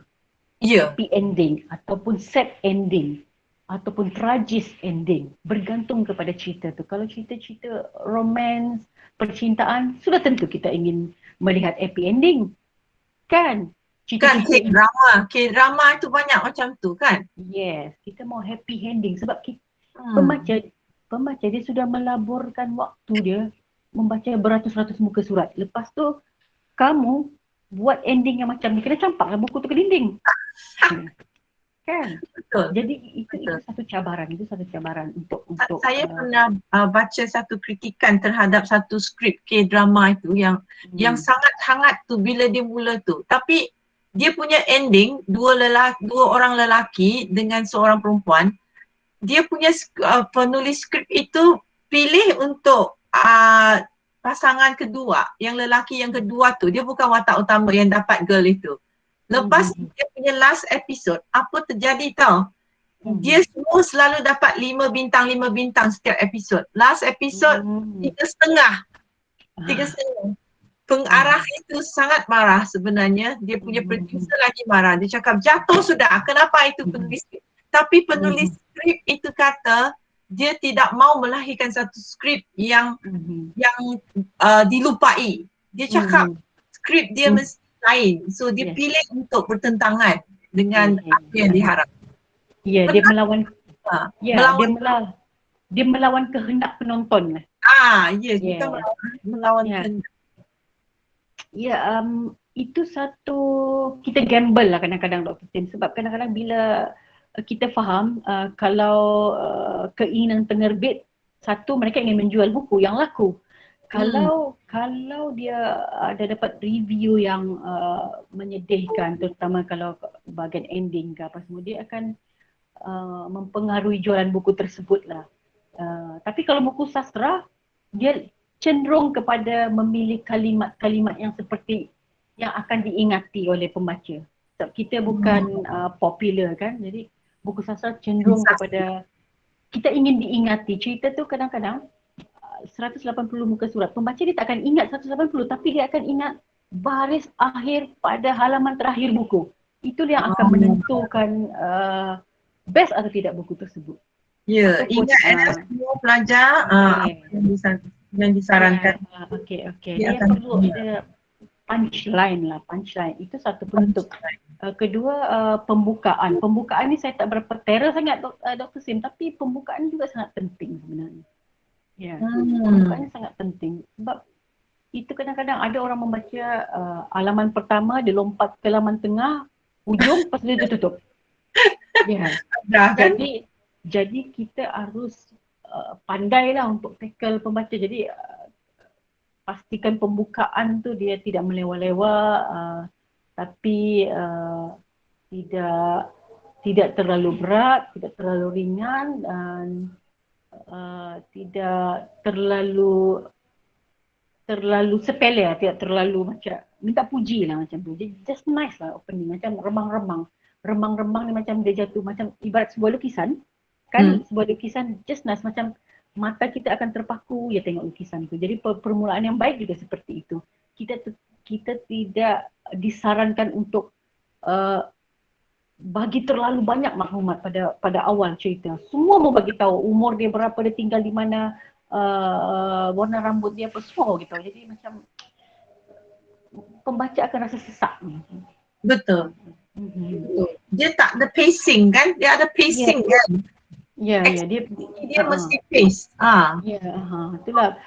Happy ending ataupun sad ending ataupun tragis ending, bergantung kepada cerita tu. Kalau cerita-cerita romance, percintaan, sudah tentu kita ingin melihat happy ending. Kan? K-drama itu banyak macam tu kan? Yes, kita mau happy ending sebab pembaca dia sudah melaburkan waktu dia membaca beratus-ratus muka surat. Lepas tu kamu buat ending yang macam ni, kena campaklah buku tu ke dinding. Kan? Betul. Jadi itu satu cabaran, untuk saya pernah baca satu kritikan terhadap satu skrip K-drama itu yang sangat hangat tu bila dia mula tu. Tapi dia punya ending dua orang lelaki dengan seorang perempuan. Dia punya penulis skrip itu pilih untuk pasangan kedua, yang lelaki yang kedua tu, dia bukan watak utama yang dapat girl itu. Lepas dia punya last episode, apa terjadi tau? Dia semua selalu dapat 5 bintang setiap episode. Last episode 3.5. Pengarah itu sangat marah sebenarnya. Dia punya producer lagi marah. Dia cakap jatuh sudah. Kenapa itu penulis skrip? Tapi penulis skrip itu kata dia tidak mau melahirkan satu skrip yang dilupai. Dia cakap skrip dia mesti lain. So dia Yes. pilih untuk bertentangan dengan Yes. apa yang diharap. Ya, dia melawan Melawan dia melawan kehendak penonton lah. yes, Yeah. bukan melawan Yeah. kehendak. Ya, itu satu kita gamble lah kadang-kadang Dr. Tim, sebab kadang-kadang bila kita faham kalau keinginan penerbit, satu mereka ingin menjual buku yang laku. Kalau dia ada dapat review yang menyedihkan, terutama kalau bahagian ending ke apa semua, dia akan mempengaruhi jualan buku tersebut lah. Tapi kalau buku sastra, dia cenderung kepada memilih kalimat-kalimat yang seperti yang akan diingati oleh pembaca. Sebab kita bukan popular kan, jadi buku sastra cenderung kepada kita ingin diingati. Cerita tu kadang-kadang 180 muka surat, pembaca dia tak akan ingat 180, tapi dia akan ingat baris akhir pada halaman terakhir buku. Itu yang akan menentukan best atau tidak buku tersebut. Ya, Ataupun, ingat semua pelajar yang disarankan. Okey. Dia Dia akan perlu ada punchline. Itu satu penutup. Kedua, pembukaan. Pembukaan ni saya tak berapa terror sangat Dr. Sim, tapi pembukaan juga sangat penting sebenarnya. Ya, pembukaan ni sangat penting sebab itu kadang-kadang ada orang membaca halaman pertama, dia lompat ke halaman tengah, ujung, lepas dia tutup. Ya. Jadi kita harus pandailah untuk tackle pembaca. Jadi pastikan pembukaan tu dia tidak melewa-lewa, tapi tidak terlalu berat, tidak terlalu ringan, dan tidak terlalu sepele lah, tidak terlalu macam minta puji lah macam tu. Jadi just nice lah opening, macam remang-remang ni macam dia jatuh macam ibarat sebuah lukisan kan. Sebuah lukisan just nice, macam mata kita akan terpaku ya tengok lukisan tu. Jadi permulaan yang baik juga seperti itu. Kita tidak disarankan untuk bagi terlalu banyak maklumat pada awal cerita. Semua mau bagi tahu umur dia berapa, dia tinggal di mana, warna rambut dia apa, semua bagi tahu. Jadi macam pembaca akan rasa sesak. Betul. Dia tak ada pacing kan? Dia ada pacing kan? Ya, dia mesti pace. Itulah.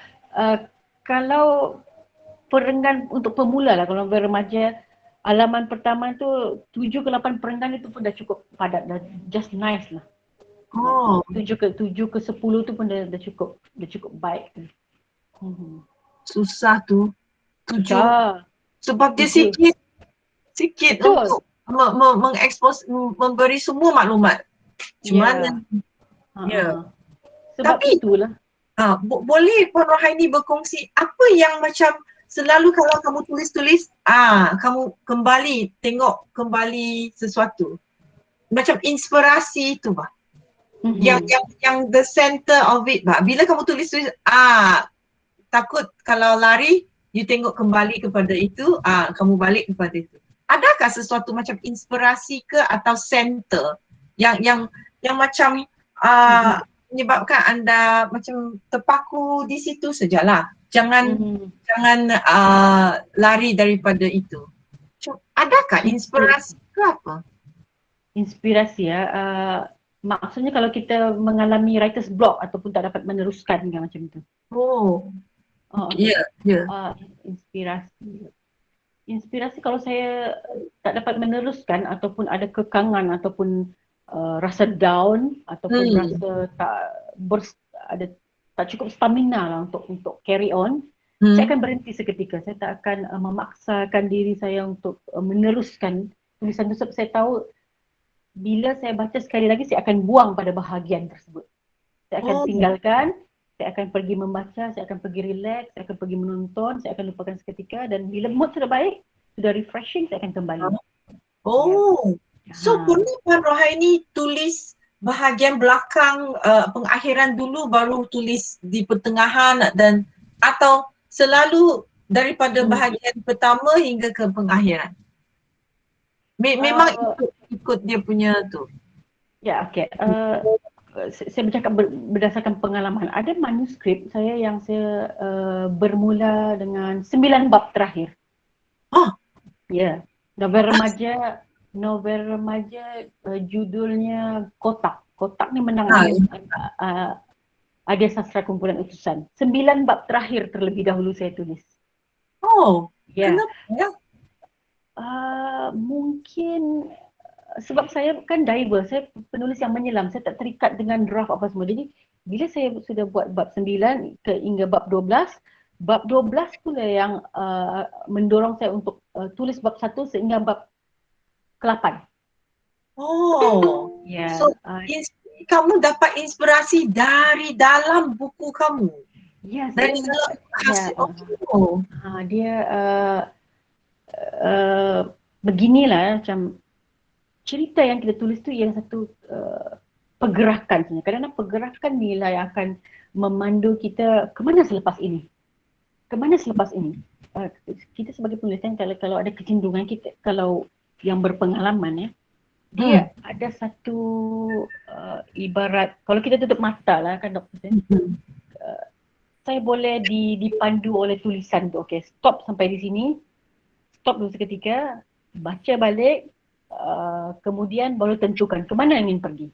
Kalau perenggan untuk pemula lah, kalau remaja, halaman pertama tu 7 ke 8 perenggan itu pun dah cukup padat, dah just nice lah. 7 ke 10 tu pun dah cukup baik tu. Susah tu. 7. Sebab dia 7. sikit Betul. untuk mengekspos, memberi semua maklumat. Cuma sebab tapi itulah. Boleh Puan Rohaini berkongsi apa yang macam selalu kalau kamu tulis, kamu kembali tengok kembali sesuatu. Macam inspirasi tu bah. Yang the center of it bah. Bila kamu tulis, takut kalau lari, you tengok kembali kepada itu, kamu balik kepada itu. Adakah sesuatu macam inspirasi ke atau center yang macam menyebabkan anda macam terpaku di situ sajalah. Jangan lari daripada itu. Adakah inspirasi ke apa? Inspirasi maksudnya kalau kita mengalami writer's block ataupun tak dapat meneruskan kan macam itu. Inspirasi kalau saya tak dapat meneruskan ataupun ada kekangan ataupun rasa down ataupun rasa tak cukup stamina lah untuk carry on, saya akan berhenti seketika. Saya tak akan memaksakan diri saya untuk meneruskan tulisan itu sebab saya tahu bila saya baca sekali lagi saya akan buang pada bahagian tersebut. Saya akan tinggalkan, saya akan pergi membaca, saya akan pergi relax, saya akan pergi menonton, saya akan lupakan seketika, dan bila mood sudah baik, sudah refreshing, saya akan kembali. So boleh Puan Rohaini tulis bahagian belakang pengakhiran dulu baru tulis di pertengahan dan atau selalu daripada bahagian pertama hingga ke pengakhiran? Memang ikut dia punya tu. Ya, okey. saya bercakap berdasarkan pengalaman. Ada manuskrip saya yang saya bermula dengan 9 bab terakhir. Oh. Ya, novel remaja judulnya Kotak. Kotak ni menang ada sastra kumpulan utusan. 9 bab terakhir terlebih dahulu saya tulis. Oh, Ya. kenapa ya? Mungkin sebab saya kan diver, saya penulis yang menyelam, saya tak terikat dengan draft apa semua. Jadi bila saya sudah buat bab 9 hingga bab 12, bab 12 pula yang mendorong saya untuk tulis bab 1 sehingga bab ke-8. Oh, Ya. so kamu dapat inspirasi dari dalam buku kamu? Ya, Dari saya dalam hasil. Dia beginilah, macam cerita yang kita tulis tu ialah satu pergerakan sebenarnya. Kadang-kadang pergerakan ni lah yang akan memandu kita ke mana selepas ini. Ke mana selepas ini. Kita sebagai penulis kan kalau ada kecenderungan kita, kalau yang berpengalaman ya, dia ada satu ibarat, kalau kita tutup mata lah kan doktor, saya boleh dipandu oleh tulisan tu. Okay, stop sampai di sini, stop dulu seketika, baca balik, kemudian baru tentukan ke mana ingin pergi.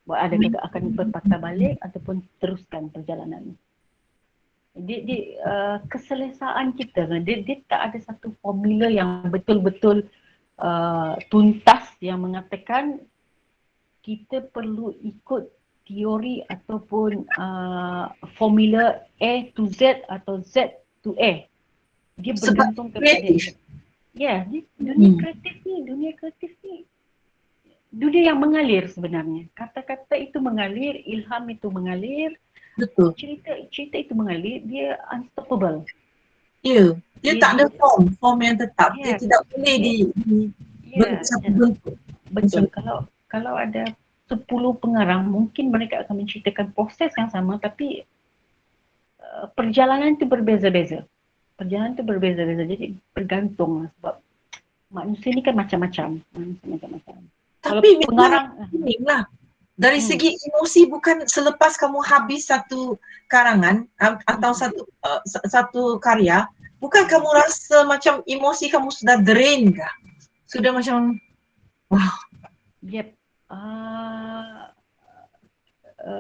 Adakah akan berpatah balik ataupun teruskan perjalanan. Keselesaan kita, dia tak ada satu formula yang betul-betul tuntas yang mengatakan kita perlu ikut teori ataupun formula A to Z atau Z to A. Dia bergantung kepada dia. Ya, dunia kreatif ni dunia yang mengalir sebenarnya. Kata-kata itu mengalir, ilham itu mengalir. Betul. Cerita itu mengalir, dia unstoppable. Ya, dia tak ada form yang tetap. Dia tidak boleh satu bentuk. Betul. Kalau ada 10 pengarang, mungkin mereka akan menceritakan proses yang sama, tapi perjalanan itu berbeza-beza. Jadi bergantung lah, sebab manusia ni kan macam-macam. Tapi pengarang lah. Dari segi emosi, bukan selepas kamu habis satu karangan atau satu karya, bukan kamu rasa macam emosi kamu sudah drain kah? Sudah macam wow. Yep.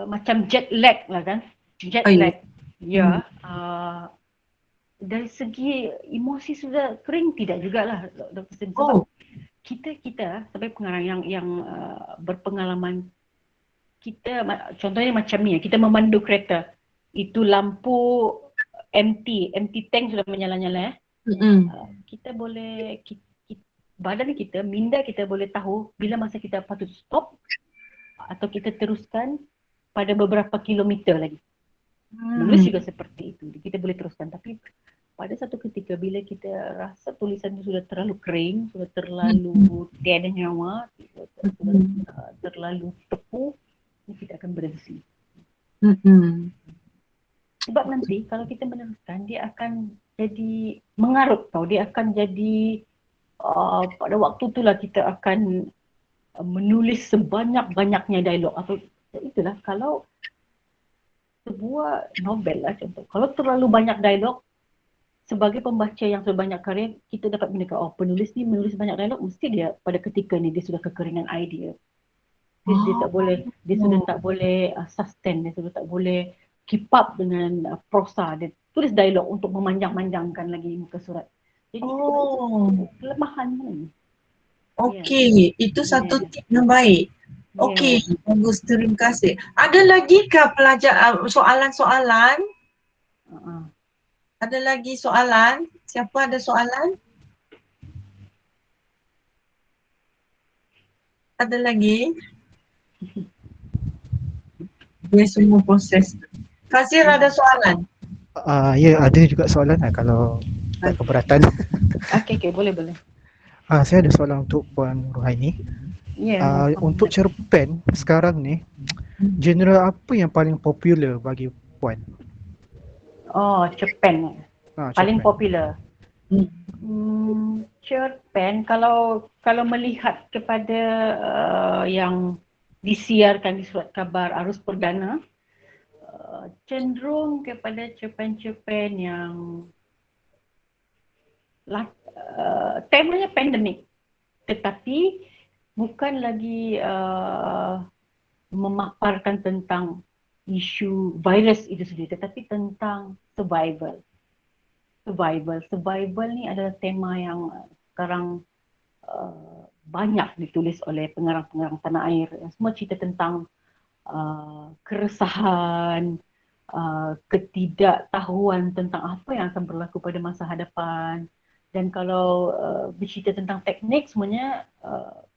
Macam jet lag lah kan. Jet lag. Ya. Dari segi emosi sudah kering tidak jugalah Dr. Sim. Sebab kita sebagai pengarang yang berpengalaman, kita contohnya macam ni, kita memandu kereta, itu lampu empty tank sudah menyala-nyala kita boleh badan kita, minda kita boleh tahu bila masa kita patut stop atau kita teruskan pada beberapa kilometer lagi. Menulis juga seperti itu, kita boleh teruskan, tapi pada satu ketika bila kita rasa tulisan itu sudah terlalu kering, sudah terlalu tiada nyawa, sudah terlalu tepu, kita akan berhenti. Sebab nanti kalau kita meneruskan, dia akan jadi mengarut tau, dia akan jadi pada waktu itulah kita akan menulis sebanyak-banyaknya dialog. Atau itulah kalau sebuah novel lah contoh, kalau terlalu banyak dialog, sebagai pembaca yang sudah banyak karya, kita dapat mendengar, penulis ni menulis banyak dialog, mesti dia pada ketika ni dia sudah kekeringan idea. Dia tak boleh, dia sudah tak boleh sustain, dia sudah tak boleh keep up dengan prosa. Dia tulis dialog untuk memanjang-manjangkan lagi muka surat. Jadi kelemahan ni. Okey, itu satu tip yang baik. Okey, bagus, terima kasih. Ada lagi ke pelajar soalan-soalan? Ada lagi soalan? Siapa ada soalan? Ada lagi? Dia semua proses. Fazil ada soalan? Ya, ada juga soalan lah kalau tak keberatan. Okey, boleh. Saya ada soalan untuk Puan Rohaini. Untuk cerpen sekarang ni, genre apa yang paling popular bagi Puan? Cerpen. Paling popular. Cerpen, kalau melihat kepada yang disiarkan di surat khabar arus perdana cenderung kepada cerpen-cerpen yang temanya pandemik, tetapi bukan lagi memaparkan tentang isu virus itu sendiri, tetapi tentang survival. Survival ni adalah tema yang sekarang banyak ditulis oleh pengarang-pengarang tanah air. Semua cerita tentang keresahan, ketidaktahuan tentang apa yang akan berlaku pada masa hadapan. Dan kalau bercerita tentang teknik, semuanya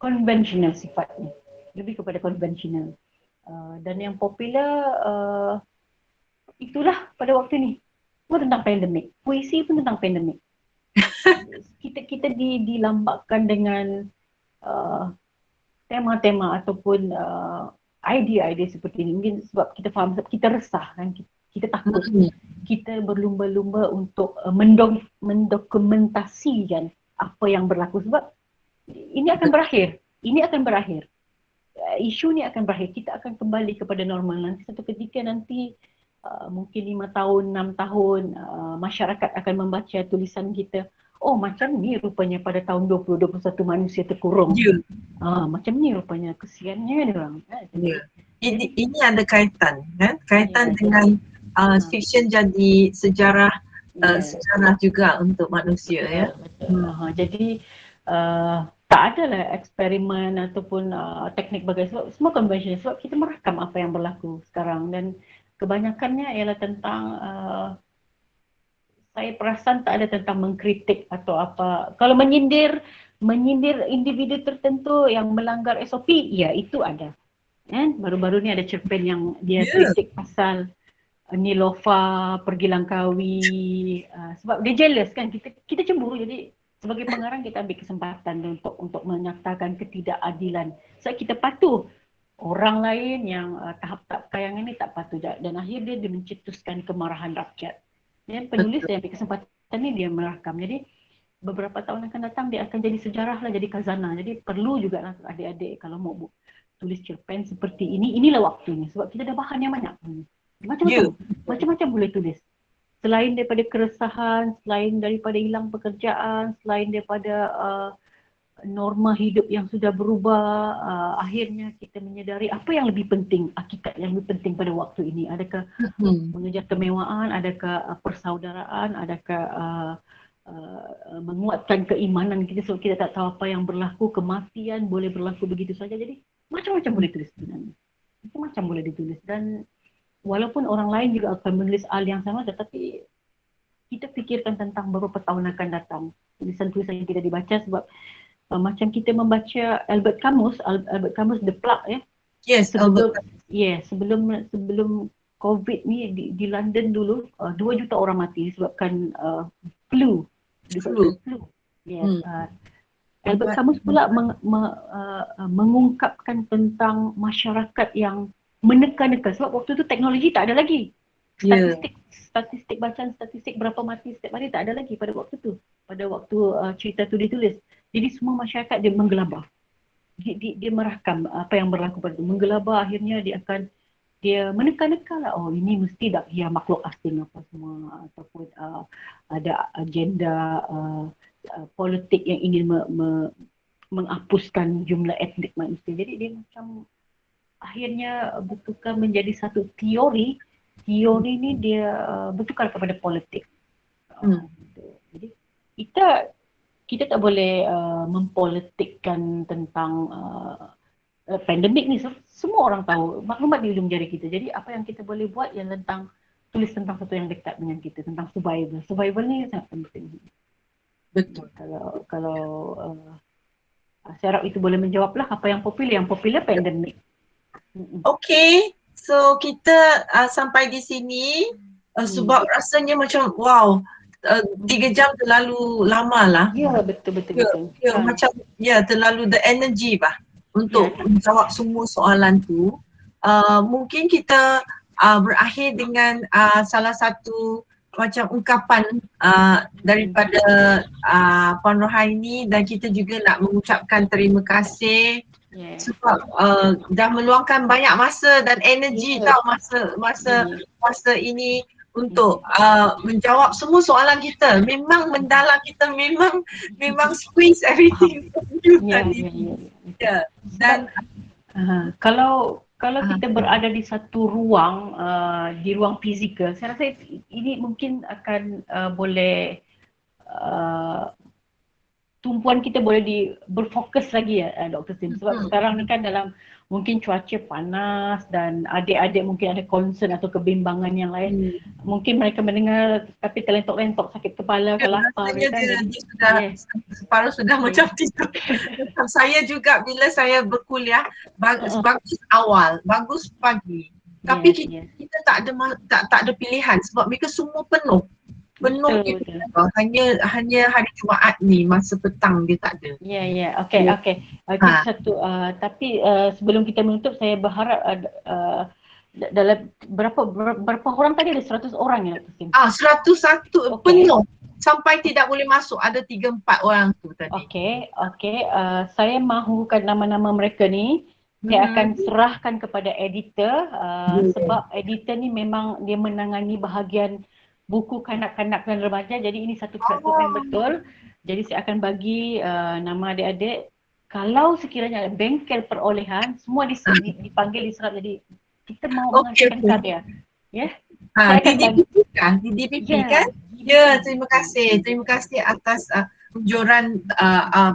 konvensional sifatnya, lebih kepada konvensional. Dan yang popular itulah pada waktu ni, semua tentang pandemik. Puisi pun tentang pandemik. Kita dilambakkan dengan tema-tema ataupun idea-idea seperti ini. Mungkin sebab kita faham, sebab kita resah kan, kita takut. Kita berlumba-lumba untuk mendokumentasikan apa yang berlaku sebab ini akan berakhir. Isu ni akan berakhir. Kita akan kembali kepada normal nanti. Satu ketika nanti mungkin 5 tahun, 6 tahun masyarakat akan membaca tulisan kita. Oh, macam ni rupanya pada tahun 2021 manusia terkurung. Macam ni rupanya, kesiannya dia orang. Ini ada kaitan kan? Kaitan dengan fiction jadi sejarah sejarah juga untuk manusia ya. Jadi tak adalah eksperimen ataupun teknik bagai sebab semua konvensional, sebab kita merakam apa yang berlaku sekarang dan kebanyakannya ialah tentang saya perasan tak ada tentang mengkritik atau apa. Kalau menyindir individu tertentu yang melanggar SOP, ya itu ada. Kan? Baru-baru ni ada cerpen yang dia kritik pasal Nilofa pergi Langkawi sebab dia jealous kan, kita cemburu. Jadi sebagai pengarang kita ambil kesempatan untuk menyatakan ketidakadilan. Sebab kita patuh orang lain yang tahap-tahap kayangan ni tak patuh dan akhirnya dia mencetuskan kemarahan rakyat. Dan penulis yang ambil kesempatan ni dia merakam. Jadi beberapa tahun akan datang dia akan jadi sejarah lah, jadi khazanah. Jadi perlu juga lah adik-adik kalau mau tulis cerpen seperti ini, inilah waktunya sebab kita dah bahan yang banyak. Macam-macam boleh tulis. Selain daripada keresahan, selain daripada hilang pekerjaan, selain daripada norma hidup yang sudah berubah, akhirnya kita menyedari apa yang lebih penting, hakikat yang lebih penting pada waktu ini. Adakah mengejar kemewahan, adakah persaudaraan, adakah menguatkan keimanan kita sebab kita tak tahu apa yang berlaku, kematian boleh berlaku begitu saja. Jadi macam-macam boleh tulis sebenarnya. Macam-macam boleh ditulis dan walaupun orang lain juga akan menulis hal yang sama, tetapi kita fikirkan tentang beberapa tahun akan datang. Tulisan-tulisan yang kita dibaca sebab macam kita membaca Albert Camus The Plague ya. Yes, sebelum COVID ni di London dulu 2 juta orang mati disebabkan flu. Yes. Albert Camus pula mengungkapkan tentang masyarakat yang meneka-neka sebab waktu tu teknologi tak ada lagi. Statistik bacaan statistik berapa mati setiap hari tak ada lagi pada waktu tu. Pada waktu cerita tu ditulis. Jadi semua masyarakat dia menggelabah. Dia merakam apa yang berlaku pada tu. Menggelabah, akhirnya dia meneka-neka lah. Oh, ini mesti dah ya makhluk asing apa semua ataupun ada agenda politik yang ingin menghapuskan jumlah etnik manusia. Jadi dia macam akhirnya bertukar menjadi satu teori. Teori ni dia bertukar kepada politik. Jadi kita tak boleh mempolitikkan tentang pandemik ni. Semua orang tahu, maklumat di ujung jari kita. Jadi apa yang kita boleh buat yang tulis tentang sesuatu yang dekat dengan kita, tentang survival. Survival ni sangat penting. Betul. Kalau saya harap itu boleh menjawablah apa yang popular. Yang popular pandemik. Okay, so kita sampai di sini sebab rasanya macam wow, 3 jam terlalu lama lah. Ya, betul. Macam terlalu the energy bah untuk menjawab semua soalan tu. Mungkin kita berakhir dengan salah satu macam ungkapan daripada Puan Rohaini, dan kita juga nak mengucapkan terima kasih Yeah. sebab dah meluangkan banyak masa dan energi Yeah. tau masa ini untuk menjawab semua soalan kita. Memang mendalam, kita memang squeeze everything from you Ya, tadi. ya. Ya. Dan Kalau kita berada di satu ruang, di ruang fizikal, saya rasa ini mungkin akan boleh tumpuan kita boleh berfokus lagi ya, Dr. Sim. Sebab sekarang ni kan dalam mungkin cuaca panas dan adik-adik mungkin ada concern atau kebimbangan yang lain. Mungkin mereka mendengar tapi terlentok-lentok sakit kepala ke lapar rasanya kan. dia sudah separuh sudah macam tidur. Saya juga bila saya berkuliah bagus awal, bagus pagi. Tapi kita tak ada pilihan sebab mereka semua penuh. Betul. Hanya hari Jumaat ni masa petang dia tak ada. Ya. Okey. Satu tapi sebelum kita menutup, saya berharap dalam berapa orang tadi, ada 100 orang ya, Dr. Sim? 101 penuh sampai tidak boleh masuk, ada 3-4 orang tu tadi. Okey. Saya mahukan nama-nama mereka ni. Saya akan serahkan kepada editor sebab editor ni memang dia menangani bahagian buku kanak-kanak dan remaja, jadi ini satu platform yang betul. Jadi saya akan bagi nama adik-adik. Kalau sekiranya ada bengkel perolehan, semua dipanggil, diserap, jadi kita mau menghasilkan karya. Ya. Di DPP kan? Ya, terima kasih atas anjuran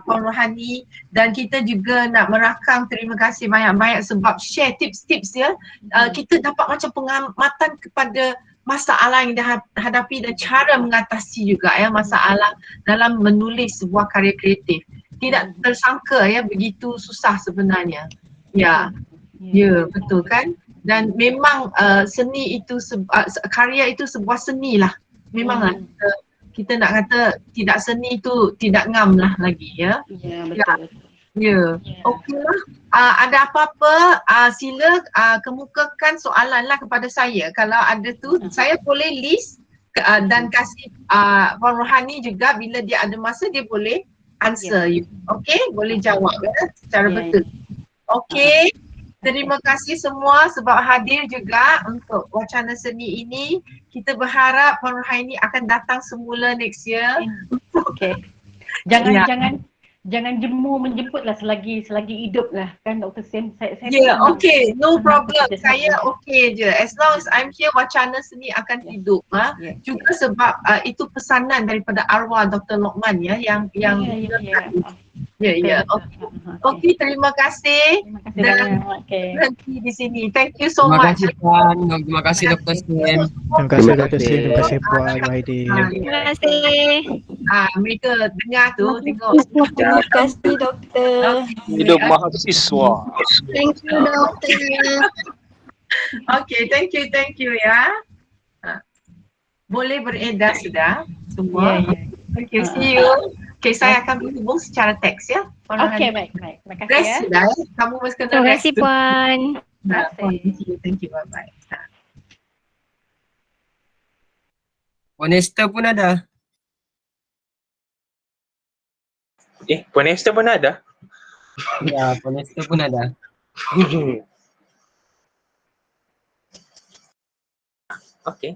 Puan Rohani, dan kita juga nak merakam terima kasih banyak-banyak sebab share tips-tips ya. Kita dapat macam pengamatan kepada masalah yang dihadapi dan cara mengatasi juga ya masalah dalam menulis sebuah karya kreatif. Tidak tersangka ya begitu susah sebenarnya. Ya, betul kan? Dan memang seni itu karya itu sebuah seni lah. Memanglah kita nak kata tidak seni itu tidak ngam lah lagi ya. Ya, betul. Ya. Okeylah. Ada apa-apa sila kemukakan soalan lah kepada saya. Kalau ada tu saya boleh list dan kasih Puan Rohani juga bila dia ada masa dia boleh answer you. Okey, boleh jawab ya secara betul. Okey. Terima kasih semua sebab hadir juga untuk wacana seni ini. Kita berharap Puan Rohani akan datang semula next year. Okey. Jangan jemu menjemputlah selagi hidup lah kan, Dr. Sim. Saya okey, no problem. Saya okey je. As long as I'm here, wacana seni akan hidup. Juga sebab itu pesanan daripada arwah Dr. Lokman ya yang Ya. Okey, terima kasih. Dan berhenti di sini. Thank you so much. Terima kasih Dr. Sim. Terima kasih Dr. Sim, terima kasih Puan Rohani. Terima kasih. Mereka dengar tu, tengok. Terima kasih doktor. Hidup mahasiswa. Thank you doktor. Okay, thank you ya. Boleh beredar sudah semua. Thank you, see you. Okay, saya akan berhubung secara teks ya. Okay, baik. Terima kasih Rest ya. sudah. Kamu mesti kena Terima rest. kasih Puan. Thank you, bye-bye. Puan Esther pun ada. Puan Esther pun ada? Ya, Puan Esther pun ada. Okey.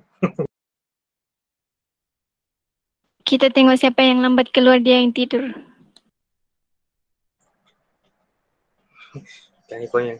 Kita tengok siapa yang lambat keluar, dia yang tidur. Jangan kau yang